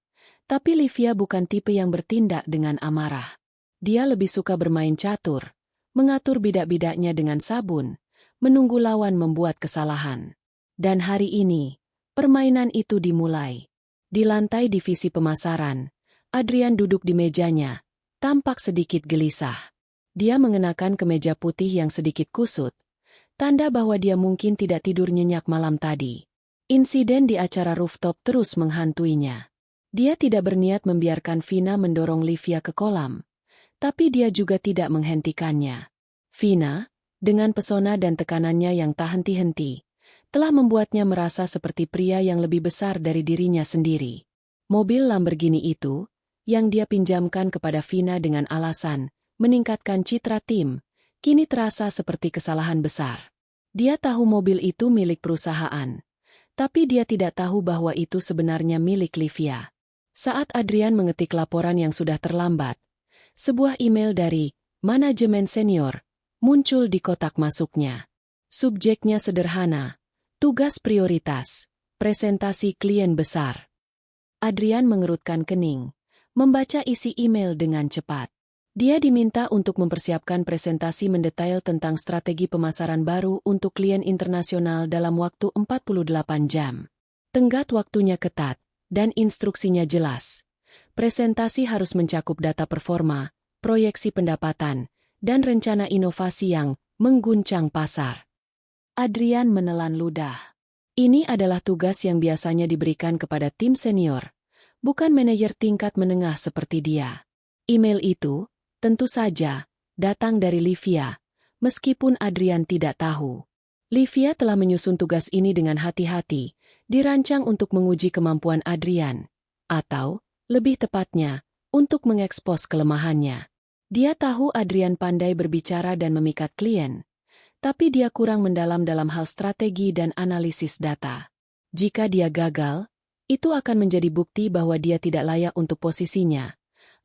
Tapi Livia bukan tipe yang bertindak dengan amarah. Dia lebih suka bermain catur, mengatur bidak-bidaknya dengan sabun, menunggu lawan membuat kesalahan. Dan hari ini, permainan itu dimulai. Di lantai divisi pemasaran, Adrian duduk di mejanya, tampak sedikit gelisah. Dia mengenakan kemeja putih yang sedikit kusut, tanda bahwa dia mungkin tidak tidur nyenyak malam tadi. Insiden di acara rooftop terus menghantuinya. Dia tidak berniat membiarkan Vina mendorong Livia ke kolam, tapi dia juga tidak menghentikannya. Vina, dengan pesona dan tekanannya yang tak henti-henti, telah membuatnya merasa seperti pria yang lebih besar dari dirinya sendiri. Mobil Lamborghini itu, yang dia pinjamkan kepada Vina dengan alasan meningkatkan citra tim, kini terasa seperti kesalahan besar. Dia tahu mobil itu milik perusahaan, tapi dia tidak tahu bahwa itu sebenarnya milik Livia. Saat Adrian mengetik laporan yang sudah terlambat, sebuah email dari manajemen senior muncul di kotak masuknya. Subjeknya sederhana, tugas prioritas, presentasi klien besar. Adrian mengerutkan kening, membaca isi email dengan cepat. Dia diminta untuk mempersiapkan presentasi mendetail tentang strategi pemasaran baru untuk klien internasional dalam waktu 48 jam. Tenggat waktunya ketat, dan instruksinya jelas. Presentasi harus mencakup data performa, proyeksi pendapatan, dan rencana inovasi yang mengguncang pasar. Adrian menelan ludah. Ini adalah tugas yang biasanya diberikan kepada tim senior, bukan manajer tingkat menengah seperti dia. Email itu, tentu saja, datang dari Livia, meskipun Adrian tidak tahu. Livia telah menyusun tugas ini dengan hati-hati, dirancang untuk menguji kemampuan Adrian, atau, lebih tepatnya, untuk mengekspos kelemahannya. Dia tahu Adrian pandai berbicara dan memikat klien, tapi dia kurang mendalam dalam hal strategi dan analisis data. Jika dia gagal, itu akan menjadi bukti bahwa dia tidak layak untuk posisinya,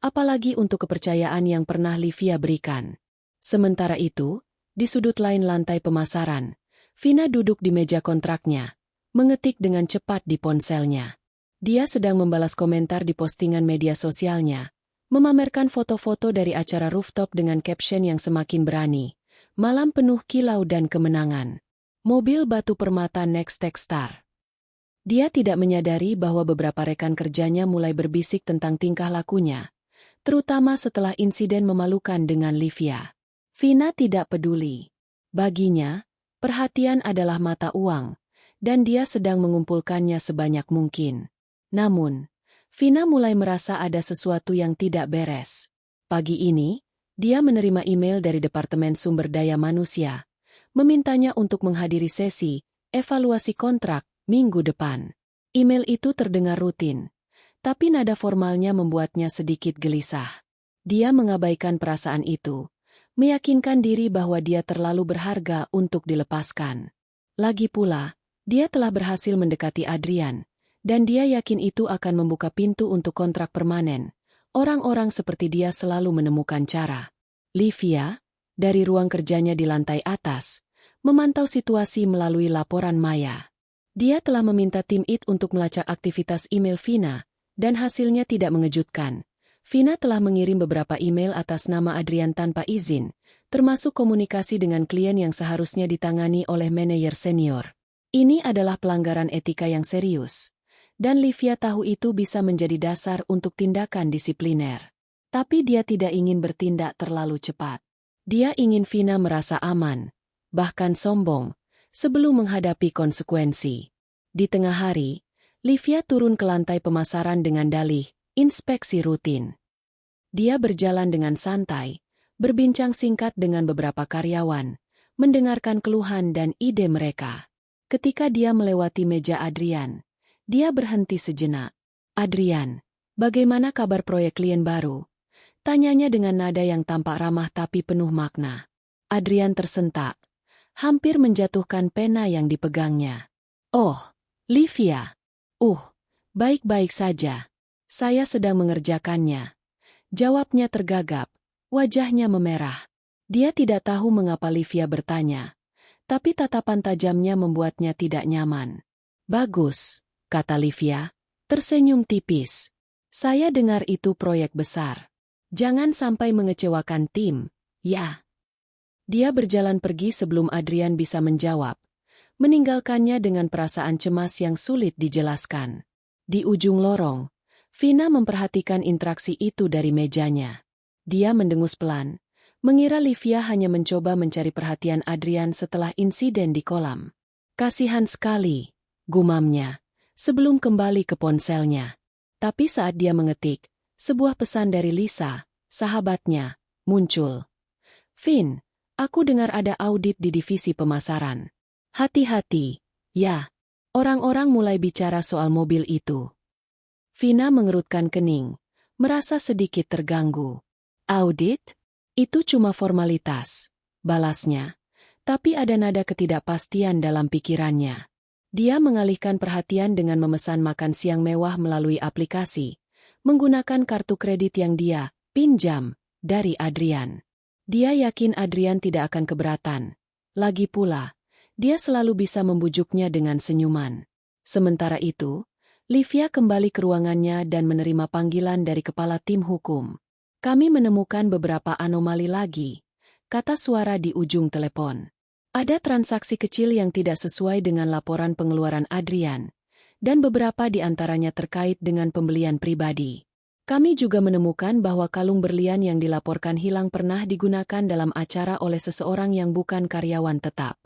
apalagi untuk kepercayaan yang pernah Livia berikan. Sementara itu, di sudut lain lantai pemasaran, Vina duduk di meja kontraknya, mengetik dengan cepat di ponselnya. Dia sedang membalas komentar di postingan media sosialnya, memamerkan foto-foto dari acara rooftop dengan caption yang semakin berani. Malam penuh kilau dan kemenangan. Mobil batu permata Next Tech Star. Dia tidak menyadari bahwa beberapa rekan kerjanya mulai berbisik tentang tingkah lakunya, terutama setelah insiden memalukan dengan Livia. Vina tidak peduli. Baginya, perhatian adalah mata uang, dan dia sedang mengumpulkannya sebanyak mungkin. Namun, Vina mulai merasa ada sesuatu yang tidak beres. Pagi ini, dia menerima email dari Departemen Sumber Daya Manusia, memintanya untuk menghadiri sesi evaluasi kontrak minggu depan. Email itu terdengar rutin, tapi nada formalnya membuatnya sedikit gelisah. Dia mengabaikan perasaan itu, meyakinkan diri bahwa dia terlalu berharga untuk dilepaskan. Lagi pula, dia telah berhasil mendekati Adrian, dan dia yakin itu akan membuka pintu untuk kontrak permanen. Orang-orang seperti dia selalu menemukan cara. Livia, dari ruang kerjanya di lantai atas, memantau situasi melalui laporan maya. Dia telah meminta tim IT untuk melacak aktivitas email Vina, dan hasilnya tidak mengejutkan. Vina telah mengirim beberapa email atas nama Adrian tanpa izin, termasuk komunikasi dengan klien yang seharusnya ditangani oleh manajer senior. Ini adalah pelanggaran etika yang serius, dan Livia tahu itu bisa menjadi dasar untuk tindakan disipliner. Tapi dia tidak ingin bertindak terlalu cepat. Dia ingin Vina merasa aman, bahkan sombong, sebelum menghadapi konsekuensi. Di tengah hari, Livia turun ke lantai pemasaran dengan dalih inspeksi rutin. Dia berjalan dengan santai, berbincang singkat dengan beberapa karyawan, mendengarkan keluhan dan ide mereka. Ketika dia melewati meja Adrian, dia berhenti sejenak. "Adrian, bagaimana kabar proyek klien baru?" Tanyanya dengan nada yang tampak ramah tapi penuh makna. Adrian tersentak, hampir menjatuhkan pena yang dipegangnya. "Oh, Livia. Baik-baik saja. Saya sedang mengerjakannya." Jawabnya tergagap, wajahnya memerah. Dia tidak tahu mengapa Livia bertanya, tapi tatapan tajamnya membuatnya tidak nyaman. "Bagus," kata Livia, tersenyum tipis. "Saya dengar itu proyek besar. Jangan sampai mengecewakan tim, ya." Dia berjalan pergi sebelum Adrian bisa menjawab, meninggalkannya dengan perasaan cemas yang sulit dijelaskan. Di ujung lorong, Vina memperhatikan interaksi itu dari mejanya. Dia mendengus pelan, mengira Livia hanya mencoba mencari perhatian Adrian setelah insiden di kolam. "Kasihan sekali," gumamnya, sebelum kembali ke ponselnya. Tapi saat dia mengetik, sebuah pesan dari Lisa, sahabatnya, muncul. "Vin, aku dengar ada audit di divisi pemasaran. Hati-hati, ya." Orang-orang mulai bicara soal mobil itu. Vina mengerutkan kening, merasa sedikit terganggu. "Audit? Itu cuma formalitas," balasnya. Tapi ada nada ketidakpastian dalam pikirannya. Dia mengalihkan perhatian dengan memesan makan siang mewah melalui aplikasi, menggunakan kartu kredit yang dia pinjam dari Adrian. Dia yakin Adrian tidak akan keberatan. Lagi pula, dia selalu bisa membujuknya dengan senyuman. Sementara itu, Livia kembali ke ruangannya dan menerima panggilan dari kepala tim hukum. "Kami menemukan beberapa anomali lagi," kata suara di ujung telepon. "Ada transaksi kecil yang tidak sesuai dengan laporan pengeluaran Adrian, dan beberapa di antaranya terkait dengan pembelian pribadi. Kami juga menemukan bahwa kalung berlian yang dilaporkan hilang pernah digunakan dalam acara oleh seseorang yang bukan karyawan tetap."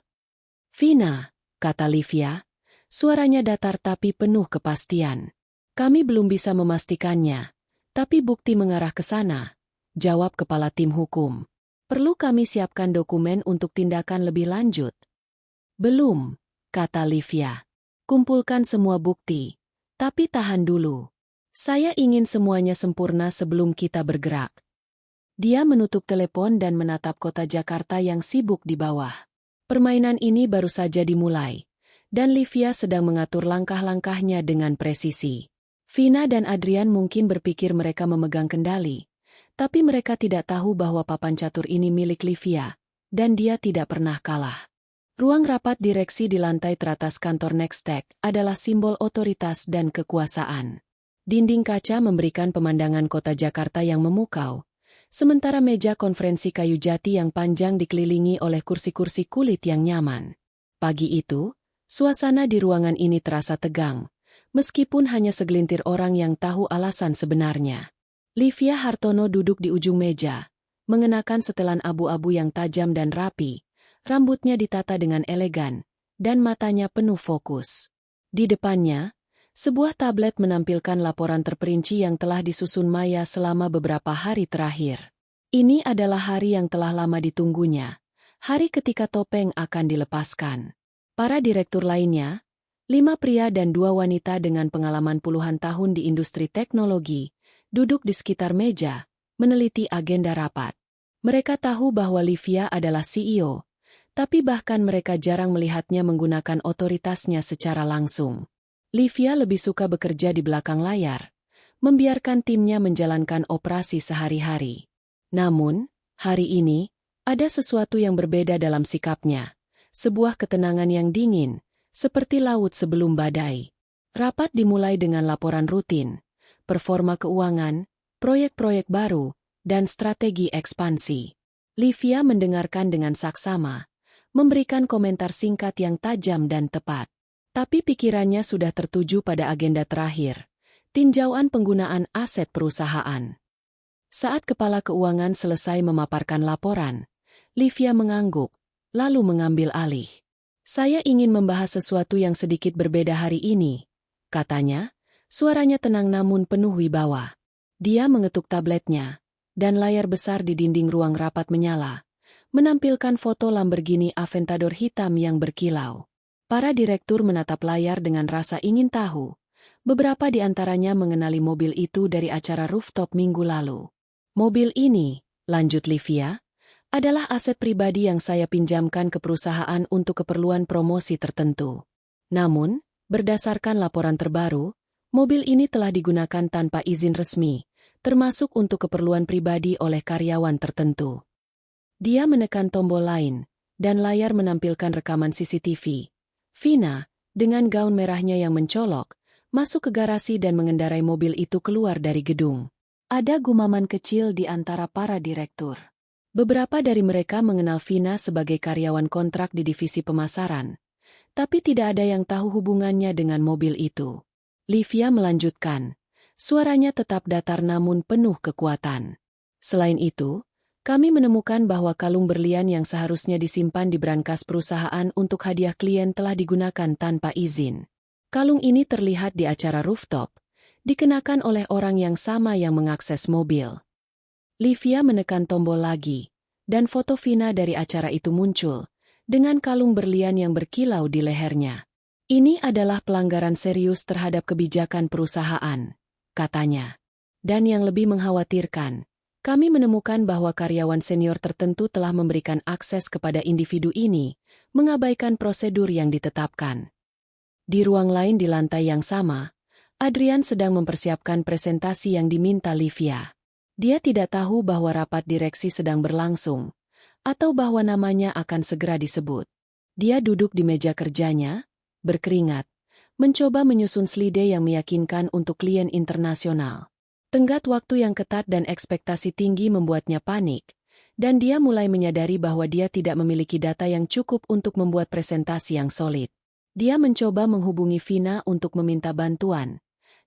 "Vina," kata Livia, suaranya datar tapi penuh kepastian. "Kami belum bisa memastikannya, tapi bukti mengarah ke sana," jawab kepala tim hukum. "Perlu kami siapkan dokumen untuk tindakan lebih lanjut?" "Belum," kata Livia. "Kumpulkan semua bukti, tapi tahan dulu. Saya ingin semuanya sempurna sebelum kita bergerak." Dia menutup telepon dan menatap kota Jakarta yang sibuk di bawah. Permainan ini baru saja dimulai, dan Livia sedang mengatur langkah-langkahnya dengan presisi. Vina dan Adrian mungkin berpikir mereka memegang kendali, tapi mereka tidak tahu bahwa papan catur ini milik Livia, dan dia tidak pernah kalah. Ruang rapat direksi di lantai teratas kantor Nextech adalah simbol otoritas dan kekuasaan. Dinding kaca memberikan pemandangan kota Jakarta yang memukau, sementara meja konferensi kayu jati yang panjang dikelilingi oleh kursi-kursi kulit yang nyaman. Pagi itu, suasana di ruangan ini terasa tegang, meskipun hanya segelintir orang yang tahu alasan sebenarnya. Livia Hartono duduk di ujung meja, mengenakan setelan abu-abu yang tajam dan rapi, rambutnya ditata dengan elegan, dan matanya penuh fokus. Di depannya, sebuah tablet menampilkan laporan terperinci yang telah disusun Maya selama beberapa hari terakhir. Ini adalah hari yang telah lama ditunggunya, hari ketika topeng akan dilepaskan. Para direktur lainnya, 5 pria dan 2 wanita dengan pengalaman puluhan tahun di industri teknologi, duduk di sekitar meja, meneliti agenda rapat. Mereka tahu bahwa Livia adalah CEO, tapi bahkan mereka jarang melihatnya menggunakan otoritasnya secara langsung. Livia lebih suka bekerja di belakang layar, membiarkan timnya menjalankan operasi sehari-hari. Namun, hari ini, ada sesuatu yang berbeda dalam sikapnya, sebuah ketenangan yang dingin, seperti laut sebelum badai. Rapat dimulai dengan laporan rutin, performa keuangan, proyek-proyek baru, dan strategi ekspansi. Livia mendengarkan dengan saksama, memberikan komentar singkat yang tajam dan tepat. Tapi pikirannya sudah tertuju pada agenda terakhir, tinjauan penggunaan aset perusahaan. Saat kepala keuangan selesai memaparkan laporan, Livia mengangguk, lalu mengambil alih. Saya ingin membahas sesuatu yang sedikit berbeda hari ini, katanya, suaranya tenang namun penuh wibawa. Dia mengetuk tabletnya, dan layar besar di dinding ruang rapat menyala, menampilkan foto Lamborghini Aventador hitam yang berkilau. Para direktur menatap layar dengan rasa ingin tahu. Beberapa di antaranya mengenali mobil itu dari acara rooftop minggu lalu. Mobil ini, lanjut Livia, adalah aset pribadi yang saya pinjamkan ke perusahaan untuk keperluan promosi tertentu. Namun, berdasarkan laporan terbaru, mobil ini telah digunakan tanpa izin resmi, termasuk untuk keperluan pribadi oleh karyawan tertentu. Dia menekan tombol lain, dan layar menampilkan rekaman CCTV. Vina, dengan gaun merahnya yang mencolok, masuk ke garasi dan mengendarai mobil itu keluar dari gedung. Ada gumaman kecil di antara para direktur. Beberapa dari mereka mengenal Vina sebagai karyawan kontrak di divisi pemasaran, tapi tidak ada yang tahu hubungannya dengan mobil itu. Livia melanjutkan, suaranya tetap datar namun penuh kekuatan. Selain itu, kami menemukan bahwa kalung berlian yang seharusnya disimpan di brankas perusahaan untuk hadiah klien telah digunakan tanpa izin. Kalung ini terlihat di acara rooftop, dikenakan oleh orang yang sama yang mengakses mobil. Livia menekan tombol lagi, dan foto Vina dari acara itu muncul, dengan kalung berlian yang berkilau di lehernya. Ini adalah pelanggaran serius terhadap kebijakan perusahaan, katanya. Dan yang lebih mengkhawatirkan, kami menemukan bahwa karyawan senior tertentu telah memberikan akses kepada individu ini, mengabaikan prosedur yang ditetapkan. Di ruang lain di lantai yang sama, Adrian sedang mempersiapkan presentasi yang diminta Livia. Dia tidak tahu bahwa rapat direksi sedang berlangsung, atau bahwa namanya akan segera disebut. Dia duduk di meja kerjanya, berkeringat, mencoba menyusun slide yang meyakinkan untuk klien internasional. Tenggat waktu yang ketat dan ekspektasi tinggi membuatnya panik, dan dia mulai menyadari bahwa dia tidak memiliki data yang cukup untuk membuat presentasi yang solid. Dia mencoba menghubungi Vina untuk meminta bantuan,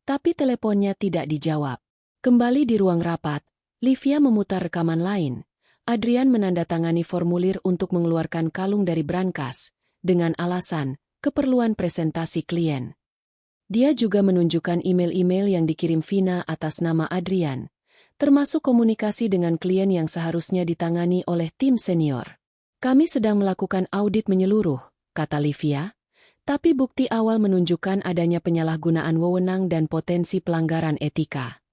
tapi teleponnya tidak dijawab. Kembali di ruang rapat, Livia memutar rekaman lain. Adrian menandatangani formulir untuk mengeluarkan kalung dari brankas, dengan alasan keperluan presentasi klien. Dia juga menunjukkan email-email yang dikirim Vina atas nama Adrian, termasuk komunikasi dengan klien yang seharusnya ditangani oleh tim senior. Kami sedang melakukan audit menyeluruh, kata Livia, tapi bukti awal menunjukkan adanya penyalahgunaan wewenang dan potensi pelanggaran etika.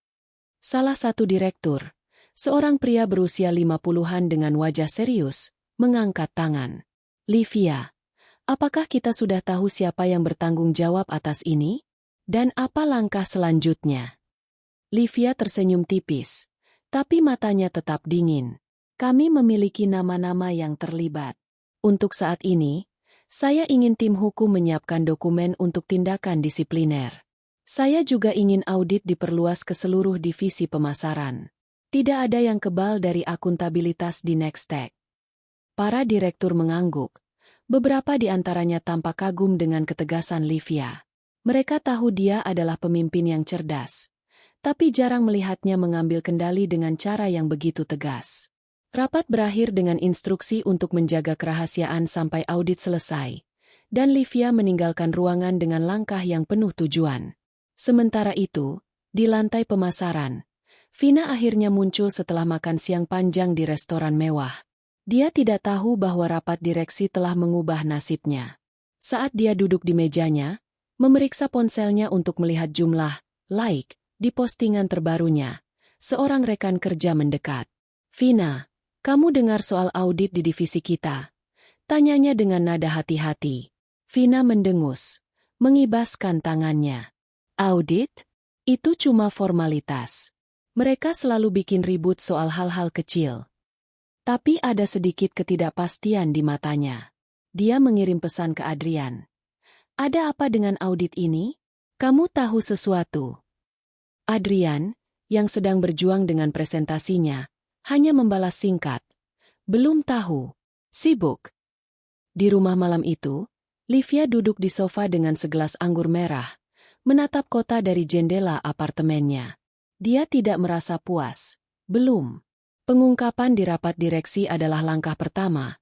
Salah satu direktur, seorang pria berusia 50-an dengan wajah serius, mengangkat tangan. Livia, Apakah kita sudah tahu siapa yang bertanggung jawab atas ini? Dan apa langkah selanjutnya? Livia tersenyum tipis, tapi matanya tetap dingin. Kami memiliki nama-nama yang terlibat. Untuk saat ini, saya ingin tim hukum menyiapkan dokumen untuk tindakan disipliner. Saya juga ingin audit diperluas ke seluruh divisi pemasaran. Tidak ada yang kebal dari akuntabilitas di Nextech. Para direktur mengangguk. Beberapa di antaranya tampak kagum dengan ketegasan Livia. Mereka tahu dia adalah pemimpin yang cerdas, tapi jarang melihatnya mengambil kendali dengan cara yang begitu tegas. Rapat berakhir dengan instruksi untuk menjaga kerahasiaan sampai audit selesai, dan Livia meninggalkan ruangan dengan langkah yang penuh tujuan. Sementara itu, di lantai pemasaran, Vina akhirnya muncul setelah makan siang panjang di restoran mewah. Dia tidak tahu bahwa rapat direksi telah mengubah nasibnya. Saat dia duduk di mejanya, memeriksa ponselnya untuk melihat jumlah like di postingan terbarunya, seorang rekan kerja mendekat. "Vina, kamu dengar soal audit di divisi kita?" Tanyanya dengan nada hati-hati. Vina mendengus, mengibaskan tangannya. "Audit? Itu cuma formalitas. Mereka selalu bikin ribut soal hal-hal kecil." Tapi ada sedikit ketidakpastian di matanya. Dia mengirim pesan ke Adrian. "Ada apa dengan audit ini? Kamu tahu sesuatu?" Adrian, yang sedang berjuang dengan presentasinya, hanya membalas singkat. "Belum tahu. Sibuk." Di rumah malam itu, Livia duduk di sofa dengan segelas anggur merah, menatap kota dari jendela apartemennya. Dia tidak merasa puas. Belum. Pengungkapan di rapat direksi adalah langkah pertama,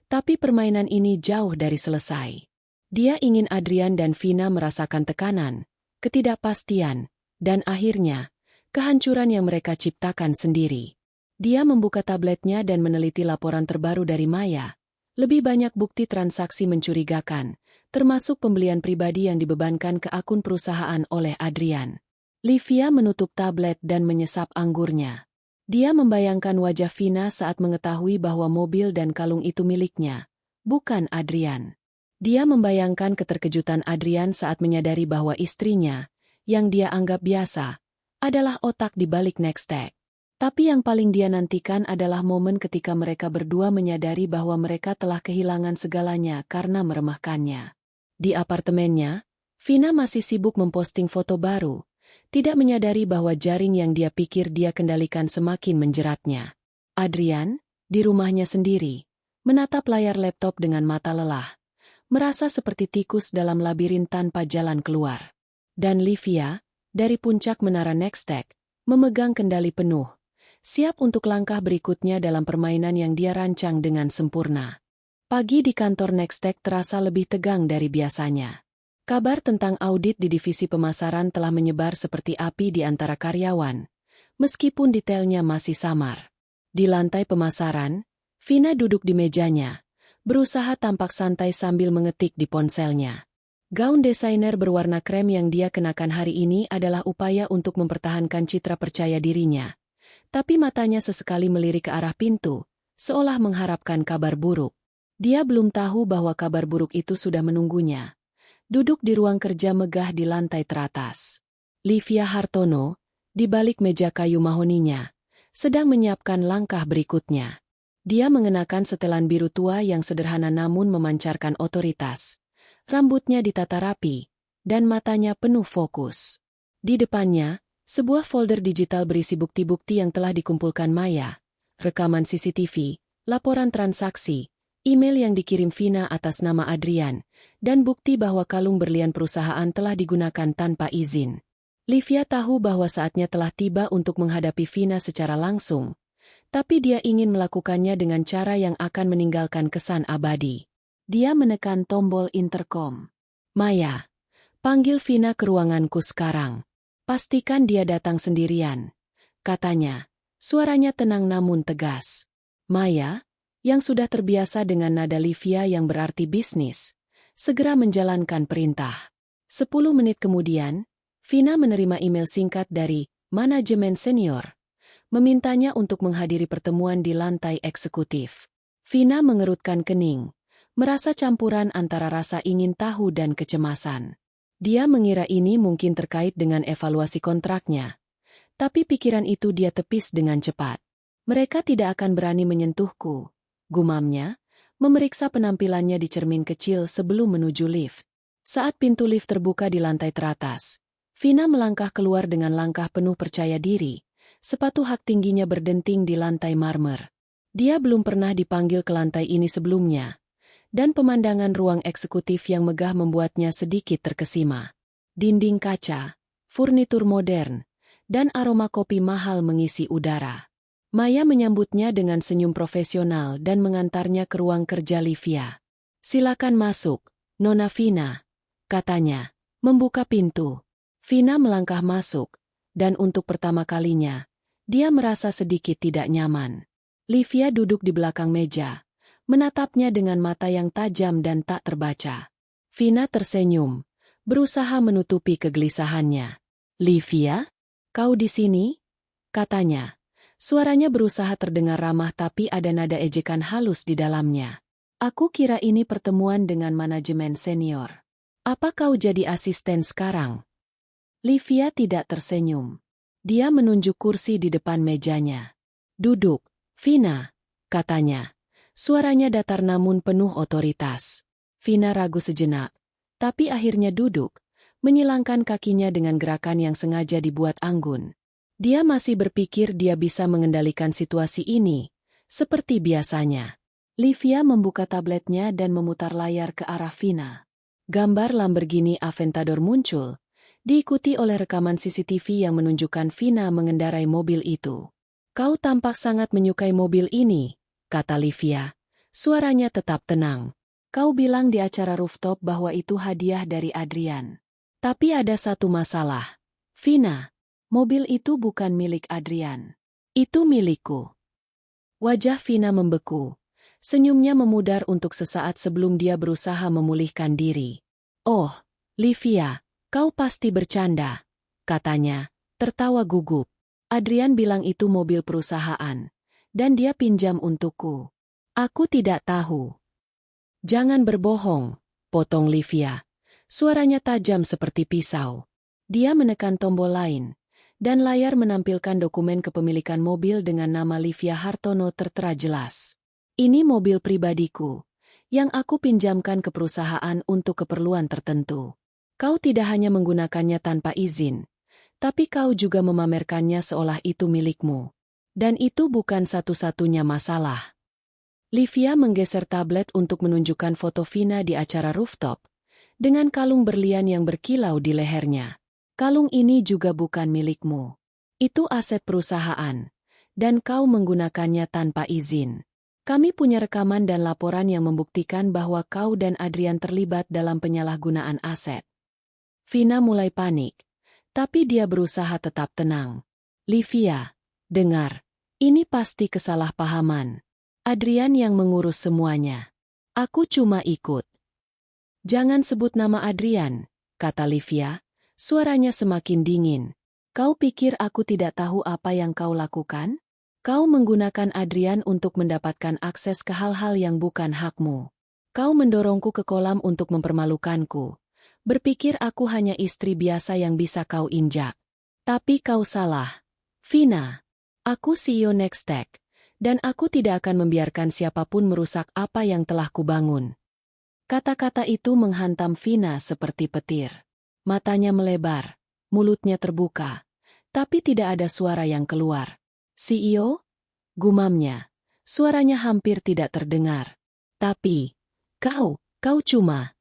tapi permainan ini jauh dari selesai. Dia ingin Adrian dan Vina merasakan tekanan, ketidakpastian, dan akhirnya, kehancuran yang mereka ciptakan sendiri. Dia membuka tabletnya dan meneliti laporan terbaru dari Maya. Lebih banyak bukti transaksi mencurigakan, termasuk pembelian pribadi yang dibebankan ke akun perusahaan oleh Adrian. Livia menutup tablet dan menyesap anggurnya. Dia membayangkan wajah Vina saat mengetahui bahwa mobil dan kalung itu miliknya, bukan Adrian. Dia membayangkan keterkejutan Adrian saat menyadari bahwa istrinya, yang dia anggap biasa, adalah otak di balik Nextech. Tapi yang paling dia nantikan adalah momen ketika mereka berdua menyadari bahwa mereka telah kehilangan segalanya karena meremehkannya. Di apartemennya, Vina masih sibuk memposting foto baru, tidak menyadari bahwa jaring yang dia pikir dia kendalikan semakin menjeratnya. Adrian, di rumahnya sendiri, menatap layar laptop dengan mata lelah, merasa seperti tikus dalam labirin tanpa jalan keluar. Dan Livia, dari puncak menara Nextech, memegang kendali penuh, siap untuk langkah berikutnya dalam permainan yang dia rancang dengan sempurna. Pagi di kantor Nextech terasa lebih tegang dari biasanya. Kabar tentang audit di divisi pemasaran telah menyebar seperti api di antara karyawan, meskipun detailnya masih samar. Di lantai pemasaran, Vina duduk di mejanya, berusaha tampak santai sambil mengetik di ponselnya. Gaun desainer berwarna krem yang dia kenakan hari ini adalah upaya untuk mempertahankan citra percaya dirinya. Tapi matanya sesekali melirik ke arah pintu, seolah mengharapkan kabar buruk. Dia belum tahu bahwa kabar buruk itu sudah menunggunya. Duduk di ruang kerja megah di lantai teratas. Livia Hartono, di balik meja kayu mahoninya, sedang menyiapkan langkah berikutnya. Dia mengenakan setelan biru tua yang sederhana namun memancarkan otoritas. Rambutnya ditata rapi, dan matanya penuh fokus. Di depannya, sebuah folder digital berisi bukti-bukti yang telah dikumpulkan Maya, rekaman CCTV, laporan transaksi, email yang dikirim Vina atas nama Adrian, dan bukti bahwa kalung berlian perusahaan telah digunakan tanpa izin. Livia tahu bahwa saatnya telah tiba untuk menghadapi Vina secara langsung, tapi dia ingin melakukannya dengan cara yang akan meninggalkan kesan abadi. Dia menekan tombol intercom. "Maya, panggil Vina ke ruanganku sekarang. Pastikan dia datang sendirian," katanya. Suaranya tenang namun tegas. Maya, yang sudah terbiasa dengan nada Livia yang berarti bisnis, segera menjalankan perintah. 10 menit kemudian, Vina menerima email singkat dari manajemen senior, memintanya untuk menghadiri pertemuan di lantai eksekutif. Vina mengerutkan kening, merasa campuran antara rasa ingin tahu dan kecemasan. Dia mengira ini mungkin terkait dengan evaluasi kontraknya, tapi pikiran itu dia tepis dengan cepat. Mereka tidak akan berani menyentuhku, gumamnya, memeriksa penampilannya di cermin kecil sebelum menuju lift. Saat pintu lift terbuka di lantai teratas, Vina melangkah keluar dengan langkah penuh percaya diri, sepatu hak tingginya berdenting di lantai marmer. Dia belum pernah dipanggil ke lantai ini sebelumnya, dan pemandangan ruang eksekutif yang megah membuatnya sedikit terkesima. Dinding kaca, furnitur modern, dan aroma kopi mahal mengisi udara. Maya menyambutnya dengan senyum profesional dan mengantarnya ke ruang kerja Livia. "Silakan masuk, Nona Vina," katanya, membuka pintu. Vina melangkah masuk, dan untuk pertama kalinya, dia merasa sedikit tidak nyaman. Livia duduk di belakang meja, menatapnya dengan mata yang tajam dan tak terbaca. Vina tersenyum, berusaha menutupi kegelisahannya. "Livia, kau di sini?" katanya. Suaranya berusaha terdengar ramah tapi ada nada ejekan halus di dalamnya. "Aku kira ini pertemuan dengan manajemen senior. Apa kau jadi asisten sekarang?" Livia tidak tersenyum. Dia menunjuk kursi di depan mejanya. "Duduk, Vina," katanya. Suaranya datar namun penuh otoritas. Vina ragu sejenak, tapi akhirnya duduk, menyilangkan kakinya dengan gerakan yang sengaja dibuat anggun. Dia masih berpikir dia bisa mengendalikan situasi ini, seperti biasanya. Livia membuka tabletnya dan memutar layar ke arah Vina. Gambar Lamborghini Aventador muncul, diikuti oleh rekaman CCTV yang menunjukkan Vina mengendarai mobil itu. "Kau tampak sangat menyukai mobil ini," kata Livia. Suaranya tetap tenang. "Kau bilang di acara rooftop bahwa itu hadiah dari Adrian. Tapi ada satu masalah, Vina. Mobil itu bukan milik Adrian. Itu milikku." Wajah Vina membeku. Senyumnya memudar untuk sesaat sebelum dia berusaha memulihkan diri. "Oh, Livia, kau pasti bercanda," katanya, tertawa gugup. "Adrian bilang itu mobil perusahaan, dan dia pinjam untukku. Aku tidak tahu." "Jangan berbohong," potong Livia. Suaranya tajam seperti pisau. Dia menekan tombol lain, dan layar menampilkan dokumen kepemilikan mobil dengan nama Livia Hartono tertera jelas. "Ini mobil pribadiku, yang aku pinjamkan ke perusahaan untuk keperluan tertentu. Kau tidak hanya menggunakannya tanpa izin, tapi kau juga memamerkannya seolah itu milikmu. Dan itu bukan satu-satunya masalah." Livia menggeser tablet untuk menunjukkan foto Vina di acara rooftop, dengan kalung berlian yang berkilau di lehernya. "Kalung ini juga bukan milikmu. Itu aset perusahaan, dan kau menggunakannya tanpa izin. Kami punya rekaman dan laporan yang membuktikan bahwa kau dan Adrian terlibat dalam penyalahgunaan aset." Vina mulai panik, tapi dia berusaha tetap tenang. "Livia, dengar, ini pasti kesalahpahaman. Adrian yang mengurus semuanya. Aku cuma ikut." "Jangan sebut nama Adrian," kata Livia, suaranya semakin dingin. "Kau pikir aku tidak tahu apa yang kau lakukan? Kau menggunakan Adrian untuk mendapatkan akses ke hal-hal yang bukan hakmu. Kau mendorongku ke kolam untuk mempermalukanku. Berpikir aku hanya istri biasa yang bisa kau injak. Tapi kau salah, Vina. Aku CEO Nextech, dan aku tidak akan membiarkan siapapun merusak apa yang telah kubangun." Kata-kata itu menghantam Vina seperti petir. Matanya melebar, mulutnya terbuka, tapi tidak ada suara yang keluar. "CEO?" gumamnya. Suaranya hampir tidak terdengar. "Tapi, kau cuma..."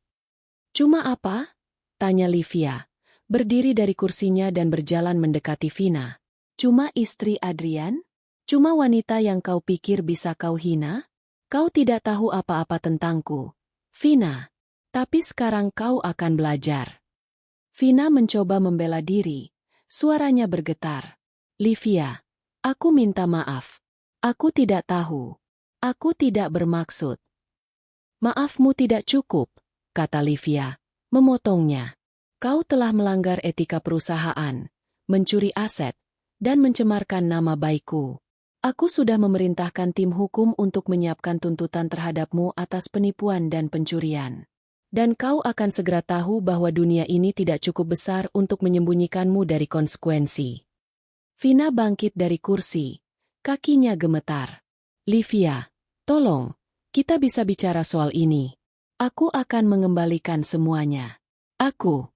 "Cuma apa?" tanya Livia, berdiri dari kursinya dan berjalan mendekati Vina. "Cuma istri Adrian? Cuma wanita yang kau pikir bisa kau hina? Kau tidak tahu apa-apa tentangku, Vina. Tapi sekarang kau akan belajar." Vina mencoba membela diri. Suaranya bergetar. "Livia, aku minta maaf. Aku tidak tahu. Aku tidak bermaksud." "Maafmu tidak cukup," kata Livia, memotongnya. "Kau telah melanggar etika perusahaan, mencuri aset, dan mencemarkan nama baikku. Aku sudah memerintahkan tim hukum untuk menyiapkan tuntutan terhadapmu atas penipuan dan pencurian. Dan kau akan segera tahu bahwa dunia ini tidak cukup besar untuk menyembunyikanmu dari konsekuensi. Vina bangkit dari kursi. Kakinya gemetar. Livia, tolong, kita bisa bicara soal ini. Aku akan mengembalikan semuanya. Aku.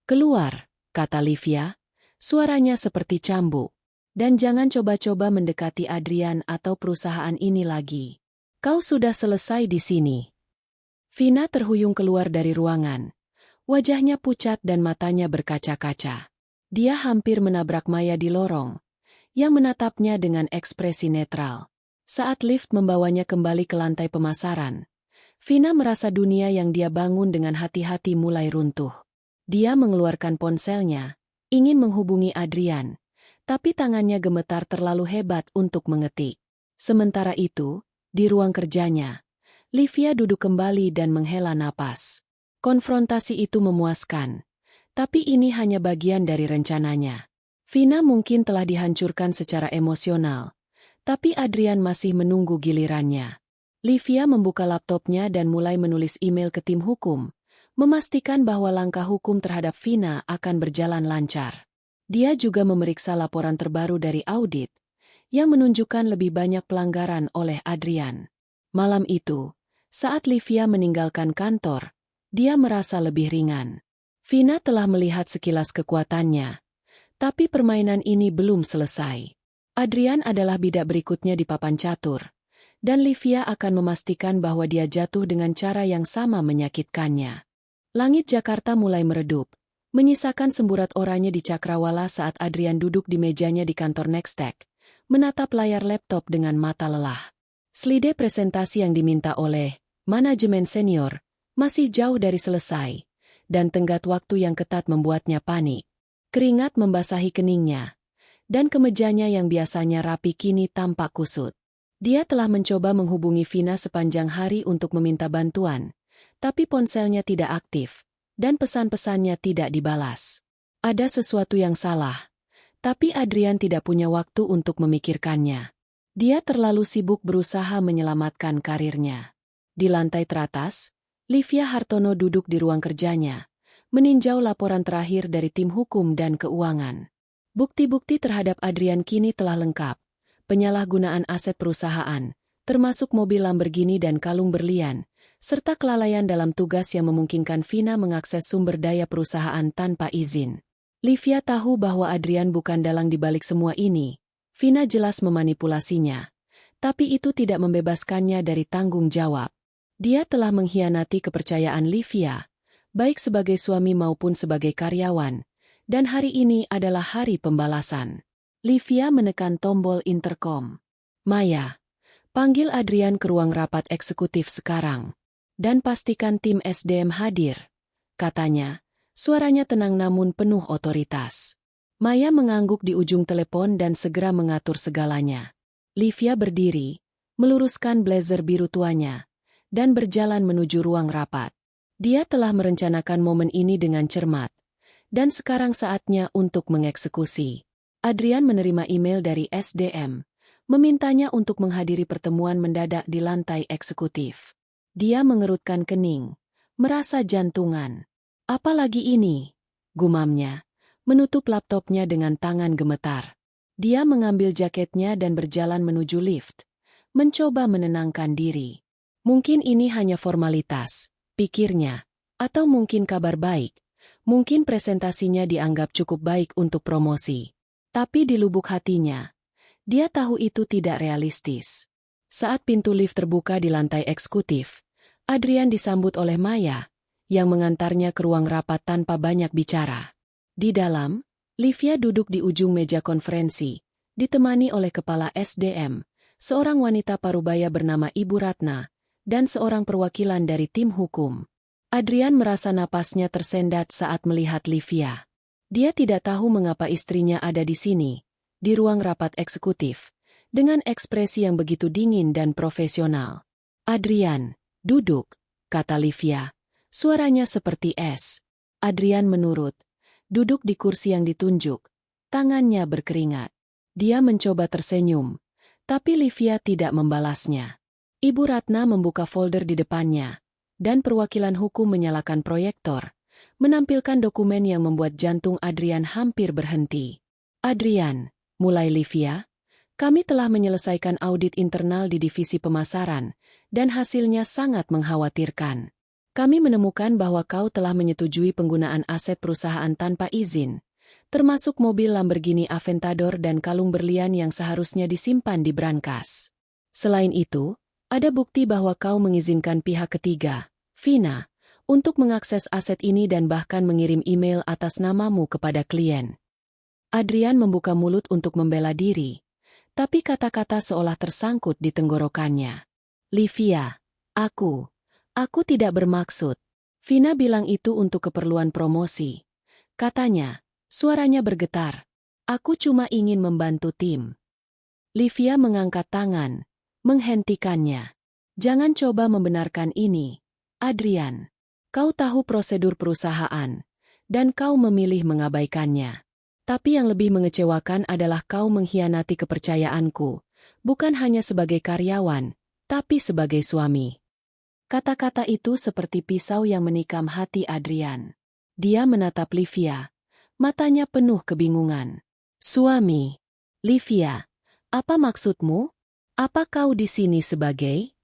Keluar, kata Livia. Suaranya seperti cambuk. Dan jangan coba-coba mendekati Adrian atau perusahaan ini lagi. Kau sudah selesai di sini. Vina terhuyung keluar dari ruangan. Wajahnya pucat dan matanya berkaca-kaca. Dia hampir menabrak Maya di lorong, yang menatapnya dengan ekspresi netral. Saat lift membawanya kembali ke lantai pemasaran, Vina merasa dunia yang dia bangun dengan hati-hati mulai runtuh. Dia mengeluarkan ponselnya, ingin menghubungi Adrian. Tapi tangannya gemetar terlalu hebat untuk mengetik. Sementara itu, di ruang kerjanya, Livia duduk kembali dan menghela napas. Konfrontasi itu memuaskan. Tapi ini hanya bagian dari rencananya. Vina mungkin telah dihancurkan secara emosional. Tapi Adrian masih menunggu gilirannya. Livia membuka laptopnya dan mulai menulis email ke tim hukum, memastikan bahwa langkah hukum terhadap Vina akan berjalan lancar. Dia juga memeriksa laporan terbaru dari audit, yang menunjukkan lebih banyak pelanggaran oleh Adrian. Malam itu, saat Livia meninggalkan kantor, dia merasa lebih ringan. Vina telah melihat sekilas kekuatannya, tapi permainan ini belum selesai. Adrian adalah bidak berikutnya di papan catur, dan Livia akan memastikan bahwa dia jatuh dengan cara yang sama menyakitkannya. Langit Jakarta mulai meredup, menyisakan semburat oranye di cakrawala saat Adrian duduk di mejanya di kantor Nextech, menatap layar laptop dengan mata lelah. Slide presentasi yang diminta oleh manajemen senior masih jauh dari selesai, dan tenggat waktu yang ketat membuatnya panik. Keringat membasahi keningnya, dan kemejanya yang biasanya rapi kini tampak kusut. Dia telah mencoba menghubungi Vina sepanjang hari untuk meminta bantuan, tapi ponselnya tidak aktif. Dan pesan-pesannya tidak dibalas. Ada sesuatu yang salah, tapi Adrian tidak punya waktu untuk memikirkannya. Dia terlalu sibuk berusaha menyelamatkan karirnya. Di lantai teratas, Livia Hartono duduk di ruang kerjanya, meninjau laporan terakhir dari tim hukum dan keuangan. Bukti-bukti terhadap Adrian kini telah lengkap. Penyalahgunaan aset perusahaan, termasuk mobil Lamborghini dan kalung berlian, serta kelalaian dalam tugas yang memungkinkan Vina mengakses sumber daya perusahaan tanpa izin. Livia tahu bahwa Adrian bukan dalang di balik semua ini. Vina jelas memanipulasinya. Tapi itu tidak membebaskannya dari tanggung jawab. Dia telah mengkhianati kepercayaan Livia, baik sebagai suami maupun sebagai karyawan, dan hari ini adalah hari pembalasan. Livia menekan tombol intercom. Maya, panggil Adrian ke ruang rapat eksekutif sekarang. Dan pastikan tim SDM hadir, katanya, suaranya tenang namun penuh otoritas. Maya mengangguk di ujung telepon dan segera mengatur segalanya. Livia berdiri, meluruskan blazer biru tuanya, dan berjalan menuju ruang rapat. Dia telah merencanakan momen ini dengan cermat, dan sekarang saatnya untuk mengeksekusi. Adrian menerima email dari SDM, memintanya untuk menghadiri pertemuan mendadak di lantai eksekutif. Dia mengerutkan kening, merasa jantungan. Apalagi ini, gumamnya, menutup laptopnya dengan tangan gemetar. Dia mengambil jaketnya dan berjalan menuju lift, mencoba menenangkan diri. Mungkin ini hanya formalitas, pikirnya, atau mungkin kabar baik. Mungkin presentasinya dianggap cukup baik untuk promosi. Tapi di lubuk hatinya, dia tahu itu tidak realistis. Saat pintu lift terbuka di lantai eksekutif, Adrian disambut oleh Maya, yang mengantarnya ke ruang rapat tanpa banyak bicara. Di dalam, Livia duduk di ujung meja konferensi, ditemani oleh kepala SDM, seorang wanita parubaya bernama Ibu Ratna, dan seorang perwakilan dari tim hukum. Adrian merasa napasnya tersendat saat melihat Livia. Dia tidak tahu mengapa istrinya ada di sini, di ruang rapat eksekutif, dengan ekspresi yang begitu dingin dan profesional. Adrian, duduk, kata Livia, suaranya seperti es. Adrian menurut, duduk di kursi yang ditunjuk, tangannya berkeringat. Dia mencoba tersenyum, Tapi Livia tidak membalasnya. Ibu Ratna membuka folder di depannya, dan perwakilan hukum menyalakan proyektor, menampilkan dokumen yang membuat jantung Adrian hampir berhenti. Adrian, mulai Livia, kami telah menyelesaikan audit internal di divisi pemasaran, dan hasilnya sangat mengkhawatirkan. Kami menemukan bahwa kau telah menyetujui penggunaan aset perusahaan tanpa izin, termasuk mobil Lamborghini Aventador dan kalung berlian yang seharusnya disimpan di brankas. Selain itu, ada bukti bahwa kau mengizinkan pihak ketiga, Vina, untuk mengakses aset ini dan bahkan mengirim email atas namamu kepada klien. Adrian membuka mulut untuk membela diri, tapi kata-kata seolah tersangkut di tenggorokannya. Livia, aku tidak bermaksud. Vina bilang itu untuk keperluan promosi. Katanya, suaranya bergetar. Aku cuma ingin membantu tim. Livia mengangkat tangan, menghentikannya. Jangan coba membenarkan ini, Adrian. Kau tahu prosedur perusahaan, dan kau memilih mengabaikannya. Tapi yang lebih mengecewakan adalah kau mengkhianati kepercayaanku, bukan hanya sebagai karyawan, tapi sebagai suami. Kata-kata itu seperti pisau yang menikam hati Adrian. Dia menatap Livia, matanya penuh kebingungan. Suami. Livia, apa maksudmu? Apa kau di sini sebagai?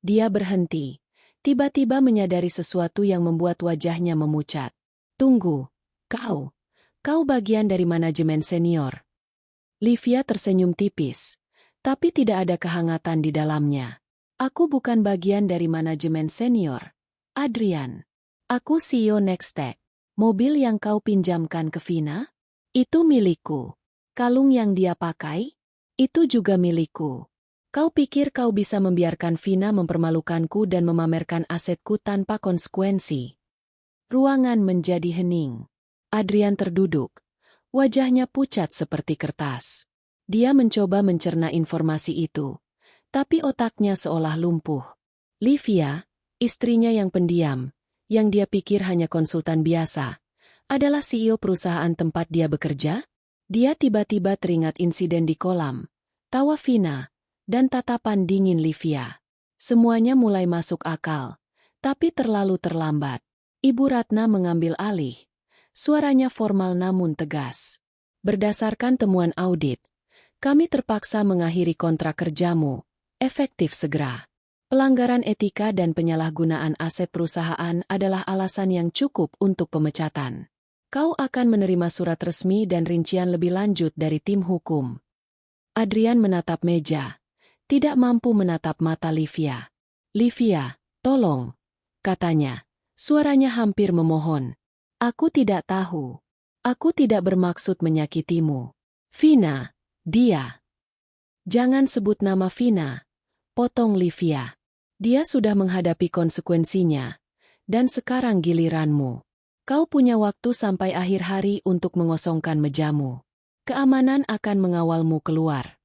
Dia berhenti, tiba-tiba menyadari sesuatu yang membuat wajahnya memucat. Tunggu, kau bagian dari manajemen senior. Livia tersenyum tipis, tapi tidak ada kehangatan di dalamnya. Aku bukan bagian dari manajemen senior, Adrian. Aku CEO Nextech. Mobil yang kau pinjamkan ke Vina? Itu milikku. Kalung yang dia pakai? Itu juga milikku. Kau pikir kau bisa membiarkan Vina mempermalukanku dan memamerkan asetku tanpa konsekuensi? Ruangan menjadi hening. Adrian terduduk. Wajahnya pucat seperti kertas. Dia mencoba mencerna informasi itu, tapi otaknya seolah lumpuh. Livia, istrinya yang pendiam, yang dia pikir hanya konsultan biasa, adalah CEO perusahaan tempat dia bekerja? Dia tiba-tiba teringat insiden di kolam, tawa Vina, dan tatapan dingin Livia. Semuanya mulai masuk akal, tapi terlalu terlambat. Ibu Ratna mengambil alih. Suaranya formal namun tegas. Berdasarkan temuan audit, kami terpaksa mengakhiri kontrak kerjamu, efektif segera. Pelanggaran etika dan penyalahgunaan aset perusahaan adalah alasan yang cukup untuk pemecatan. Kau akan menerima surat resmi dan rincian lebih lanjut dari tim hukum. Adrian menatap meja. Tidak mampu menatap mata Livia. Livia, tolong, katanya. Suaranya hampir memohon. Aku tidak tahu. Aku tidak bermaksud menyakitimu. Vina, dia. Jangan sebut nama Vina, potong Livia. Dia sudah menghadapi konsekuensinya, dan sekarang giliranmu. Kau punya waktu sampai akhir hari untuk mengosongkan mejamu. Keamanan akan mengawalmu keluar.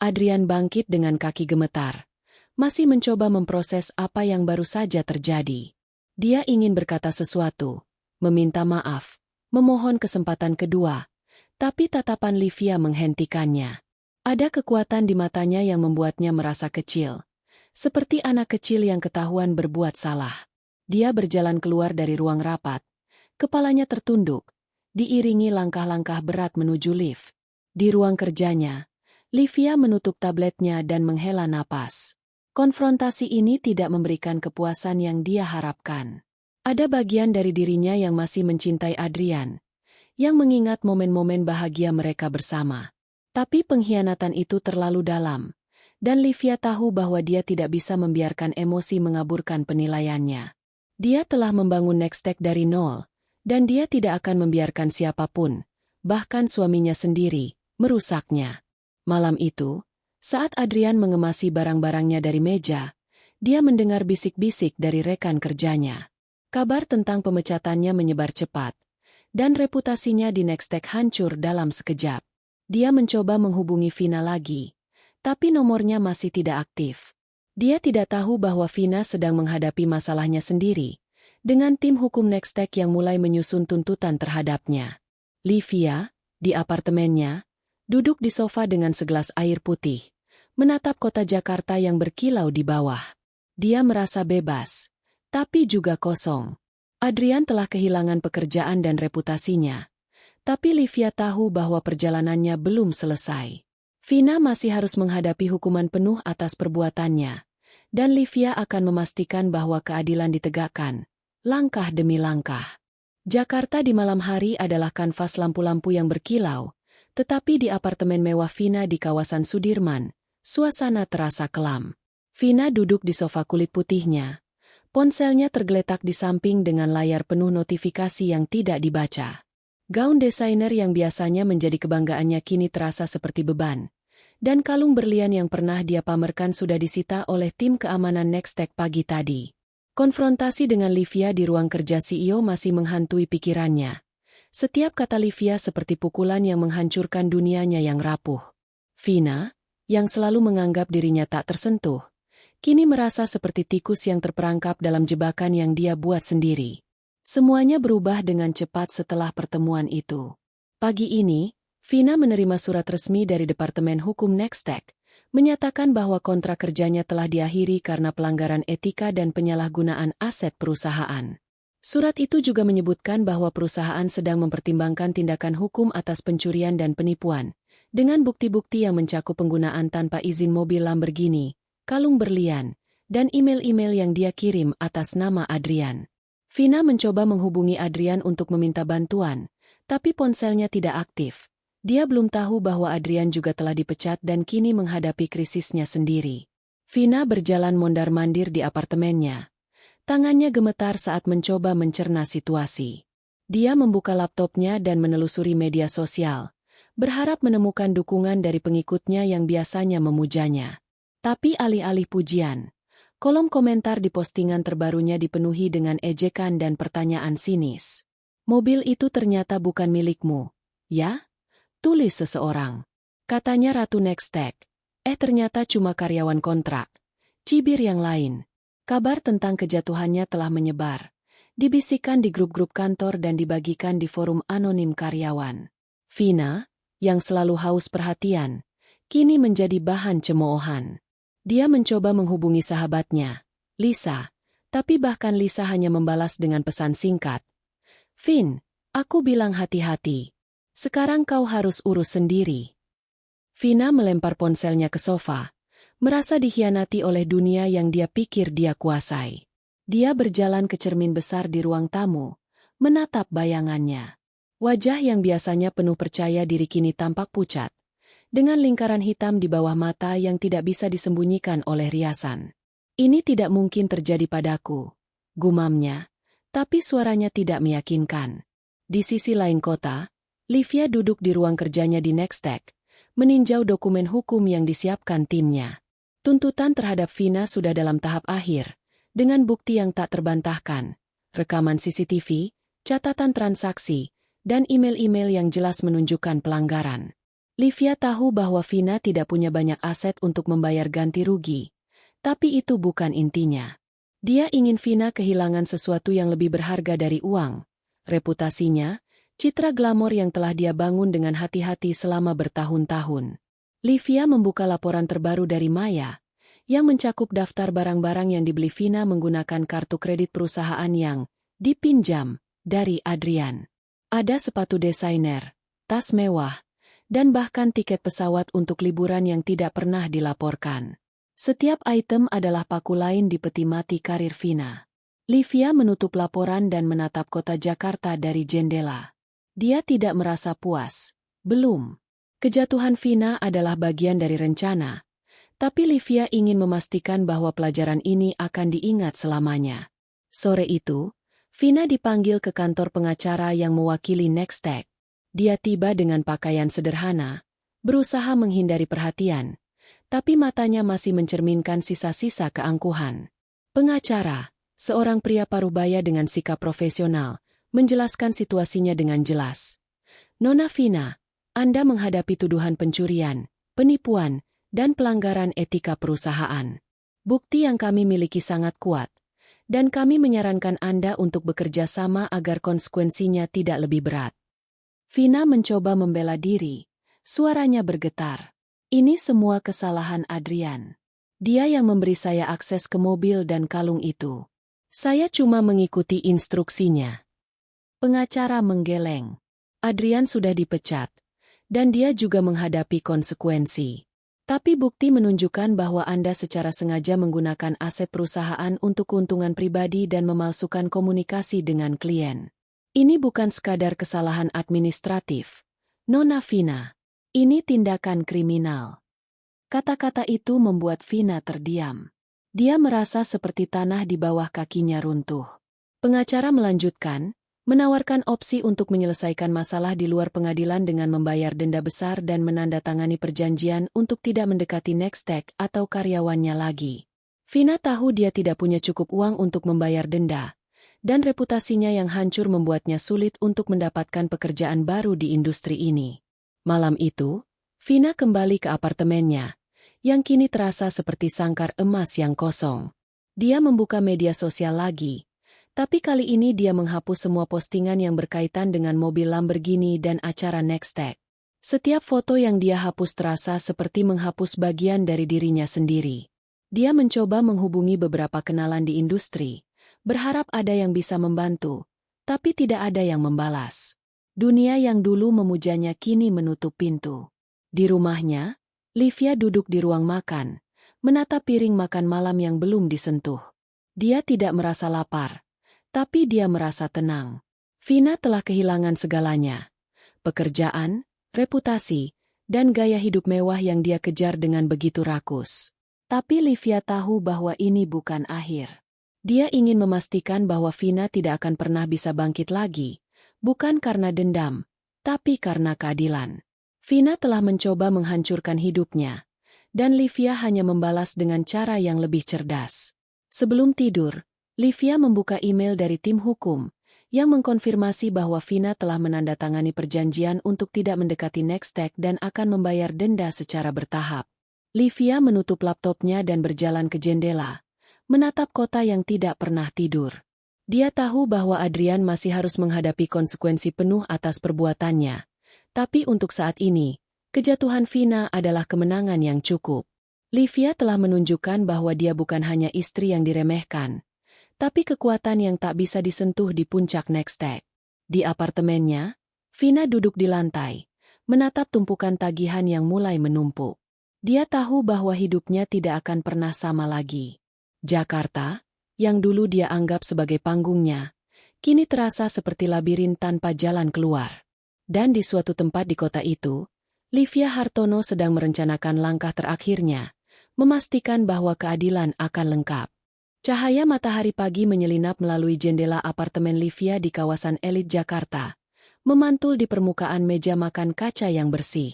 Adrian bangkit dengan kaki gemetar, masih mencoba memproses apa yang baru saja terjadi. Dia ingin berkata sesuatu, meminta maaf, memohon kesempatan kedua, tapi tatapan Livia menghentikannya. Ada kekuatan di matanya yang membuatnya merasa kecil, seperti anak kecil yang ketahuan berbuat salah. Dia berjalan keluar dari ruang rapat, kepalanya tertunduk, diiringi langkah-langkah berat menuju lift. Di ruang kerjanya, Livia menutup tabletnya dan menghela napas. Konfrontasi ini tidak memberikan kepuasan yang dia harapkan. Ada bagian dari dirinya yang masih mencintai Adrian, yang mengingat momen-momen bahagia mereka bersama. Tapi pengkhianatan itu terlalu dalam, dan Livia tahu bahwa dia tidak bisa membiarkan emosi mengaburkan penilaiannya. Dia telah membangun Nextech dari nol, dan dia tidak akan membiarkan siapapun, bahkan suaminya sendiri, merusaknya. Malam itu, saat Adrian mengemasi barang-barangnya dari meja, dia mendengar bisik-bisik dari rekan kerjanya. Kabar tentang pemecatannya menyebar cepat, dan reputasinya di Nextech hancur dalam sekejap. Dia mencoba menghubungi Vina lagi, tapi nomornya masih tidak aktif. Dia tidak tahu bahwa Vina sedang menghadapi masalahnya sendiri, dengan tim hukum Nextech yang mulai menyusun tuntutan terhadapnya. Livia, di apartemennya, duduk di sofa dengan segelas air putih, menatap kota Jakarta yang berkilau di bawah. Dia merasa bebas, tapi juga kosong. Adrian telah kehilangan pekerjaan dan reputasinya. Tapi Livia tahu bahwa perjalanannya belum selesai. Vina masih harus menghadapi hukuman penuh atas perbuatannya. Dan Livia akan memastikan bahwa keadilan ditegakkan, langkah demi langkah. Jakarta di malam hari adalah kanvas lampu-lampu yang berkilau, tetapi di apartemen mewah Vina di kawasan Sudirman, suasana terasa kelam. Vina duduk di sofa kulit putihnya. Ponselnya tergeletak di samping dengan layar penuh notifikasi yang tidak dibaca. Gaun desainer yang biasanya menjadi kebanggaannya kini terasa seperti beban. Dan kalung berlian yang pernah dia pamerkan sudah disita oleh tim keamanan Nextech pagi tadi. Konfrontasi dengan Livia di ruang kerja CEO masih menghantui pikirannya. Setiap kata Livia seperti pukulan yang menghancurkan dunianya yang rapuh. Vina, yang selalu menganggap dirinya tak tersentuh, kini merasa seperti tikus yang terperangkap dalam jebakan yang dia buat sendiri. Semuanya berubah dengan cepat setelah pertemuan itu. Pagi ini, Vina menerima surat resmi dari Departemen Hukum Nextech, menyatakan bahwa kontrak kerjanya telah diakhiri karena pelanggaran etika dan penyalahgunaan aset perusahaan. Surat itu juga menyebutkan bahwa perusahaan sedang mempertimbangkan tindakan hukum atas pencurian dan penipuan, dengan bukti-bukti yang mencakup penggunaan tanpa izin mobil Lamborghini, kalung berlian, dan email-email yang dia kirim atas nama Adrian. Vina mencoba menghubungi Adrian untuk meminta bantuan, tapi ponselnya tidak aktif. Dia belum tahu bahwa Adrian juga telah dipecat dan kini menghadapi krisisnya sendiri. Vina berjalan mondar-mandir di apartemennya. Tangannya gemetar saat mencoba mencerna situasi. Dia membuka laptopnya dan menelusuri media sosial, berharap menemukan dukungan dari pengikutnya yang biasanya memujanya. Tapi alih-alih pujian, kolom komentar di postingan terbarunya dipenuhi dengan ejekan dan pertanyaan sinis. Mobil itu ternyata bukan milikmu, ya? Tulis seseorang. Katanya Ratu Nextech. Ternyata cuma karyawan kontrak. Cibir yang lain. Kabar tentang kejatuhannya telah menyebar. Dibisikkan di grup-grup kantor dan dibagikan di forum anonim karyawan. Vina, yang selalu haus perhatian, kini menjadi bahan cemoohan. Dia mencoba menghubungi sahabatnya, Lisa, tapi bahkan Lisa hanya membalas dengan pesan singkat. Vin, aku bilang hati-hati. Sekarang kau harus urus sendiri. Vina melempar ponselnya ke sofa, merasa dikhianati oleh dunia yang dia pikir dia kuasai. Dia berjalan ke cermin besar di ruang tamu, menatap bayangannya. Wajah yang biasanya penuh percaya diri kini tampak pucat, dengan lingkaran hitam di bawah mata yang tidak bisa disembunyikan oleh riasan. Ini tidak mungkin terjadi padaku, gumamnya, tapi suaranya tidak meyakinkan. Di sisi lain kota, Livia duduk di ruang kerjanya di Nextech, meninjau dokumen hukum yang disiapkan timnya. Tuntutan terhadap Vina sudah dalam tahap akhir, dengan bukti yang tak terbantahkan, rekaman CCTV, catatan transaksi, dan email-email yang jelas menunjukkan pelanggaran. Livia tahu bahwa Vina tidak punya banyak aset untuk membayar ganti rugi, tapi itu bukan intinya. Dia ingin Vina kehilangan sesuatu yang lebih berharga dari uang, reputasinya, citra glamor yang telah dia bangun dengan hati-hati selama bertahun-tahun. Livia membuka laporan terbaru dari Maya, yang mencakup daftar barang-barang yang dibeli Vina menggunakan kartu kredit perusahaan yang dipinjam dari Adrian. Ada sepatu desainer, tas mewah, dan bahkan tiket pesawat untuk liburan yang tidak pernah dilaporkan. Setiap item adalah paku lain di peti mati karir Vina. Livia menutup laporan dan menatap kota Jakarta dari jendela. Dia tidak merasa puas. Belum. Kejatuhan Vina adalah bagian dari rencana. Tapi Livia ingin memastikan bahwa pelajaran ini akan diingat selamanya. Sore itu, Vina dipanggil ke kantor pengacara yang mewakili Nextech. Dia tiba dengan pakaian sederhana, berusaha menghindari perhatian, tapi matanya masih mencerminkan sisa-sisa keangkuhan. Pengacara, seorang pria parubaya dengan sikap profesional, menjelaskan situasinya dengan jelas. Nona Vina, Anda menghadapi tuduhan pencurian, penipuan, dan pelanggaran etika perusahaan. Bukti yang kami miliki sangat kuat, dan kami menyarankan Anda untuk bekerja sama agar konsekuensinya tidak lebih berat. Vina mencoba membela diri, suaranya bergetar. Ini semua kesalahan Adrian. Dia yang memberi saya akses ke mobil dan kalung itu. Saya cuma mengikuti instruksinya. Pengacara menggeleng. Adrian sudah dipecat, dan dia juga menghadapi konsekuensi. Tapi bukti menunjukkan bahwa Anda secara sengaja menggunakan aset perusahaan untuk keuntungan pribadi dan memalsukan komunikasi dengan klien. Ini bukan sekadar kesalahan administratif, Nona Vina. Ini tindakan kriminal. Kata-kata itu membuat Vina terdiam. Dia merasa seperti tanah di bawah kakinya runtuh. Pengacara melanjutkan, menawarkan opsi untuk menyelesaikan masalah di luar pengadilan dengan membayar denda besar dan menandatangani perjanjian untuk tidak mendekati Nextech atau karyawannya lagi. Vina tahu dia tidak punya cukup uang untuk membayar denda, dan reputasinya yang hancur membuatnya sulit untuk mendapatkan pekerjaan baru di industri ini. Malam itu, Vina kembali ke apartemennya, yang kini terasa seperti sangkar emas yang kosong. Dia membuka media sosial lagi, tapi kali ini dia menghapus semua postingan yang berkaitan dengan mobil Lamborghini dan acara Nextech. Setiap foto yang dia hapus terasa seperti menghapus bagian dari dirinya sendiri. Dia mencoba menghubungi beberapa kenalan di industri, berharap ada yang bisa membantu, tapi tidak ada yang membalas. Dunia yang dulu memujanya kini menutup pintu. Di rumahnya, Livia duduk di ruang makan, menatap piring makan malam yang belum disentuh. Dia tidak merasa lapar, tapi dia merasa tenang. Vina telah kehilangan segalanya. Pekerjaan, reputasi, dan gaya hidup mewah yang dia kejar dengan begitu rakus. Tapi Livia tahu bahwa ini bukan akhir. Dia ingin memastikan bahwa Vina tidak akan pernah bisa bangkit lagi, bukan karena dendam, tapi karena keadilan. Vina telah mencoba menghancurkan hidupnya, dan Livia hanya membalas dengan cara yang lebih cerdas. Sebelum tidur, Livia membuka email dari tim hukum, yang mengkonfirmasi bahwa Vina telah menandatangani perjanjian untuk tidak mendekati Nextech dan akan membayar denda secara bertahap. Livia menutup laptopnya dan berjalan ke jendela, menatap kota yang tidak pernah tidur. Dia tahu bahwa Adrian masih harus menghadapi konsekuensi penuh atas perbuatannya, tapi untuk saat ini, kejatuhan Vina adalah kemenangan yang cukup. Livia telah menunjukkan bahwa dia bukan hanya istri yang diremehkan, tapi kekuatan yang tak bisa disentuh di puncak Nextech. Di apartemennya, Vina duduk di lantai, menatap tumpukan tagihan yang mulai menumpuk. Dia tahu bahwa hidupnya tidak akan pernah sama lagi. Jakarta, yang dulu dia anggap sebagai panggungnya, kini terasa seperti labirin tanpa jalan keluar. Dan di suatu tempat di kota itu, Livia Hartono sedang merencanakan langkah terakhirnya, memastikan bahwa keadilan akan lengkap. Cahaya matahari pagi menyelinap melalui jendela apartemen Livia di kawasan elit Jakarta, memantul di permukaan meja makan kaca yang bersih.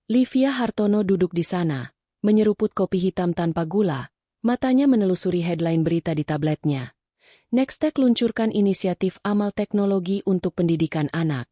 Livia Hartono duduk di sana, menyeruput kopi hitam tanpa gula, matanya menelusuri headline berita di tabletnya. Nextech luncurkan inisiatif amal teknologi untuk pendidikan anak.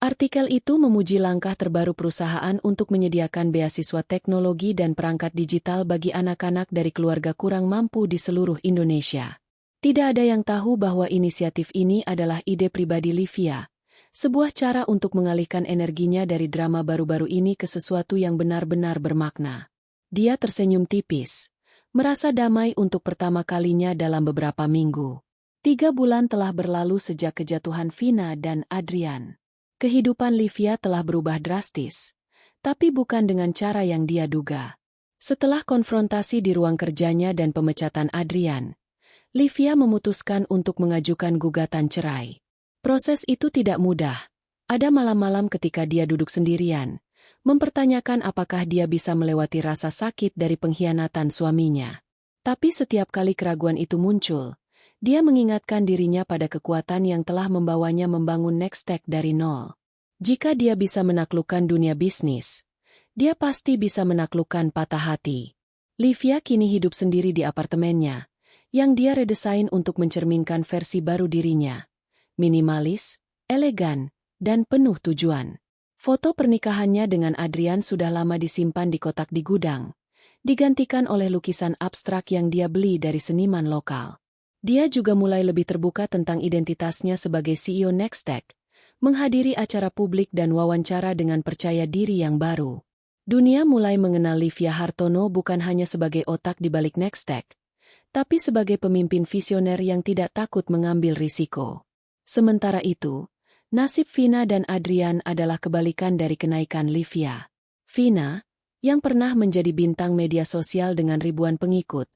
Artikel itu memuji langkah terbaru perusahaan untuk menyediakan beasiswa teknologi dan perangkat digital bagi anak-anak dari keluarga kurang mampu di seluruh Indonesia. Tidak ada yang tahu bahwa inisiatif ini adalah ide pribadi Livia, sebuah cara untuk mengalihkan energinya dari drama baru-baru ini ke sesuatu yang benar-benar bermakna. Dia tersenyum tipis, merasa damai untuk pertama kalinya dalam beberapa minggu. 3 bulan telah berlalu sejak kejatuhan Vina dan Adrian. Kehidupan Livia telah berubah drastis, tapi bukan dengan cara yang dia duga. Setelah konfrontasi di ruang kerjanya dan pemecatan Adrian, Livia memutuskan untuk mengajukan gugatan cerai. Proses itu tidak mudah. Ada malam-malam ketika dia duduk sendirian, mempertanyakan apakah dia bisa melewati rasa sakit dari pengkhianatan suaminya. Tapi setiap kali keraguan itu muncul, dia mengingatkan dirinya pada kekuatan yang telah membawanya membangun Nextech dari nol. Jika dia bisa menaklukkan dunia bisnis, dia pasti bisa menaklukkan patah hati. Livia kini hidup sendiri di apartemennya, yang dia redesain untuk mencerminkan versi baru dirinya. Minimalis, elegan, dan penuh tujuan. Foto pernikahannya dengan Adrian sudah lama disimpan di kotak di gudang, digantikan oleh lukisan abstrak yang dia beli dari seniman lokal. Dia juga mulai lebih terbuka tentang identitasnya sebagai CEO Nextech, menghadiri acara publik dan wawancara dengan percaya diri yang baru. Dunia mulai mengenal Livia Hartono bukan hanya sebagai otak di balik Nextech, tapi sebagai pemimpin visioner yang tidak takut mengambil risiko. Sementara itu, nasib Vina dan Adrian adalah kebalikan dari kenaikan Livia. Vina, yang pernah menjadi bintang media sosial dengan ribuan pengikut,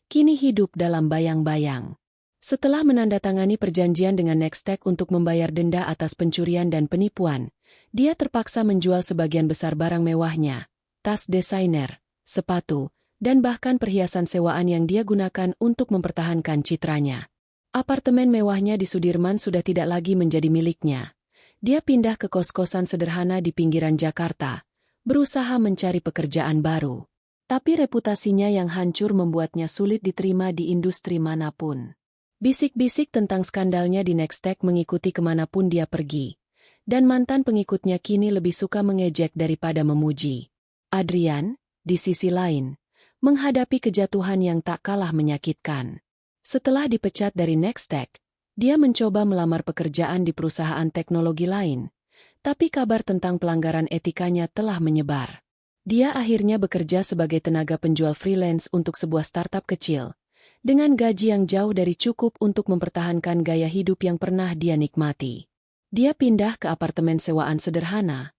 kini hidup dalam bayang-bayang. Setelah menandatangani perjanjian dengan Nextech untuk membayar denda atas pencurian dan penipuan, dia terpaksa menjual sebagian besar barang mewahnya, tas desainer, sepatu, dan bahkan perhiasan sewaan yang dia gunakan untuk mempertahankan citranya. Apartemen mewahnya di Sudirman sudah tidak lagi menjadi miliknya. Dia pindah ke kos-kosan sederhana di pinggiran Jakarta, berusaha mencari pekerjaan baru. Tapi reputasinya yang hancur membuatnya sulit diterima di industri manapun. Bisik-bisik tentang skandalnya di Nextech mengikuti kemanapun dia pergi. Dan mantan pengikutnya kini lebih suka mengejek daripada memuji. Adrian, di sisi lain, menghadapi kejatuhan yang tak kalah menyakitkan. Setelah dipecat dari Nextech, dia mencoba melamar pekerjaan di perusahaan teknologi lain, tapi kabar tentang pelanggaran etikanya telah menyebar. Dia akhirnya bekerja sebagai tenaga penjual freelance untuk sebuah startup kecil, dengan gaji yang jauh dari cukup untuk mempertahankan gaya hidup yang pernah dia nikmati. Dia pindah ke apartemen sewaan sederhana,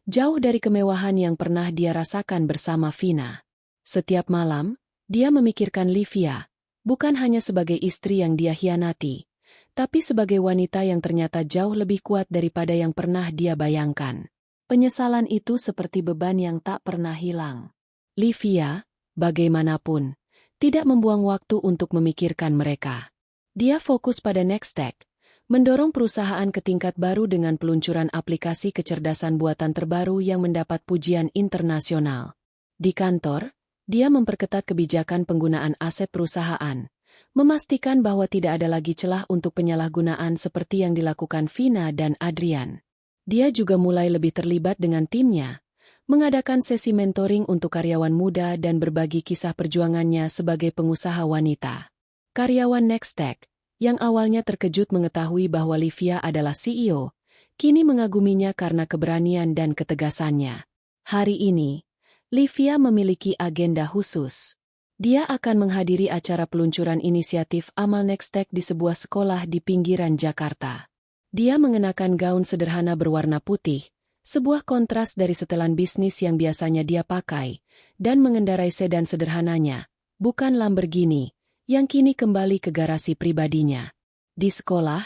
jauh dari kemewahan yang pernah dia rasakan bersama Vina. Setiap malam, dia memikirkan Livia, bukan hanya sebagai istri yang dia hianati, tapi sebagai wanita yang ternyata jauh lebih kuat daripada yang pernah dia bayangkan. Penyesalan itu seperti beban yang tak pernah hilang. Livia, bagaimanapun, tidak membuang waktu untuk memikirkan mereka. Dia fokus pada Nextech, mendorong perusahaan ke tingkat baru dengan peluncuran aplikasi kecerdasan buatan terbaru yang mendapat pujian internasional. Di kantor, dia memperketat kebijakan penggunaan aset perusahaan, memastikan bahwa tidak ada lagi celah untuk penyalahgunaan seperti yang dilakukan Vina dan Adrian. Dia juga mulai lebih terlibat dengan timnya, mengadakan sesi mentoring untuk karyawan muda dan berbagi kisah perjuangannya sebagai pengusaha wanita. Karyawan Nextech, yang awalnya terkejut mengetahui bahwa Livia adalah CEO, kini mengaguminya karena keberanian dan ketegasannya. Hari ini, Livia memiliki agenda khusus. Dia akan menghadiri acara peluncuran inisiatif amal Nextech di sebuah sekolah di pinggiran Jakarta. Dia mengenakan gaun sederhana berwarna putih, sebuah kontras dari setelan bisnis yang biasanya dia pakai, dan mengendarai sedan sederhananya, bukan Lamborghini, yang kini kembali ke garasi pribadinya. Di sekolah,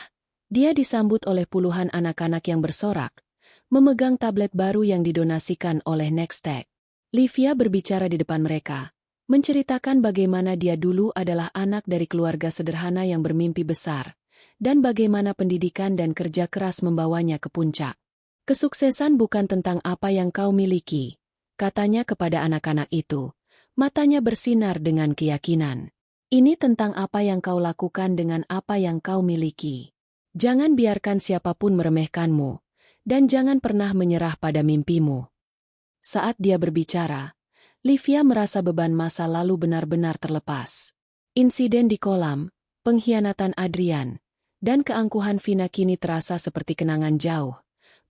dia disambut oleh puluhan anak-anak yang bersorak, memegang tablet baru yang didonasikan oleh Nextech. Livia berbicara di depan mereka, menceritakan bagaimana dia dulu adalah anak dari keluarga sederhana yang bermimpi besar, dan bagaimana pendidikan dan kerja keras membawanya ke puncak. Kesuksesan bukan tentang apa yang kau miliki, katanya kepada anak-anak itu, matanya bersinar dengan keyakinan. Ini tentang apa yang kau lakukan dengan apa yang kau miliki. Jangan biarkan siapapun meremehkanmu, dan jangan pernah menyerah pada mimpimu. Saat dia berbicara, Livia merasa beban masa lalu benar-benar terlepas. Insiden di kolam, pengkhianatan Adrian, dan keangkuhan Vina kini terasa seperti kenangan jauh.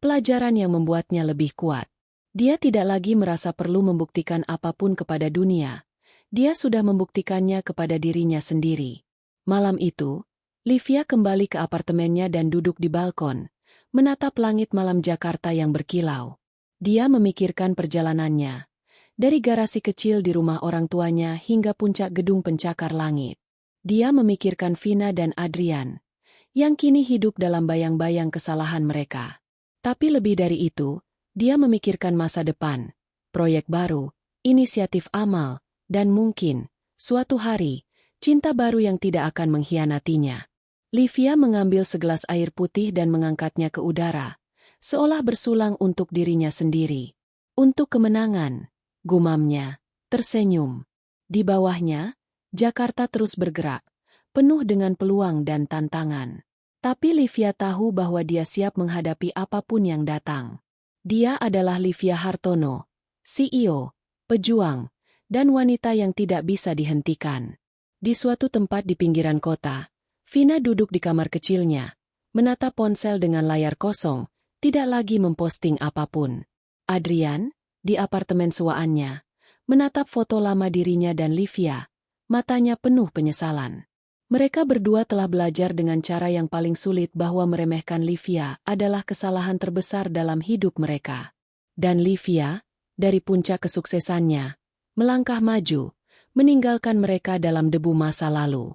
Pelajaran yang membuatnya lebih kuat. Dia tidak lagi merasa perlu membuktikan apapun kepada dunia. Dia sudah membuktikannya kepada dirinya sendiri. Malam itu, Livia kembali ke apartemennya dan duduk di balkon, menatap langit malam Jakarta yang berkilau. Dia memikirkan perjalanannya, dari garasi kecil di rumah orang tuanya hingga puncak gedung pencakar langit. Dia memikirkan Vina dan Adrian, yang kini hidup dalam bayang-bayang kesalahan mereka. Tapi lebih dari itu, dia memikirkan masa depan, proyek baru, inisiatif amal, dan mungkin, suatu hari, cinta baru yang tidak akan mengkhianatinya. Livia mengambil segelas air putih dan mengangkatnya ke udara, seolah bersulang untuk dirinya sendiri. Untuk kemenangan, gumamnya, tersenyum. Di bawahnya, Jakarta terus bergerak, penuh dengan peluang dan tantangan. Tapi Livia tahu bahwa dia siap menghadapi apapun yang datang. Dia adalah Livia Hartono, CEO, pejuang, dan wanita yang tidak bisa dihentikan. Di suatu tempat di pinggiran kota, Vina duduk di kamar kecilnya, menatap ponsel dengan layar kosong, tidak lagi memposting apapun. Adrian, di apartemen sewaannya, menatap foto lama dirinya dan Livia, matanya penuh penyesalan. Mereka berdua telah belajar dengan cara yang paling sulit bahwa meremehkan Livia adalah kesalahan terbesar dalam hidup mereka. Dan Livia, dari puncak kesuksesannya, melangkah maju, meninggalkan mereka dalam debu masa lalu.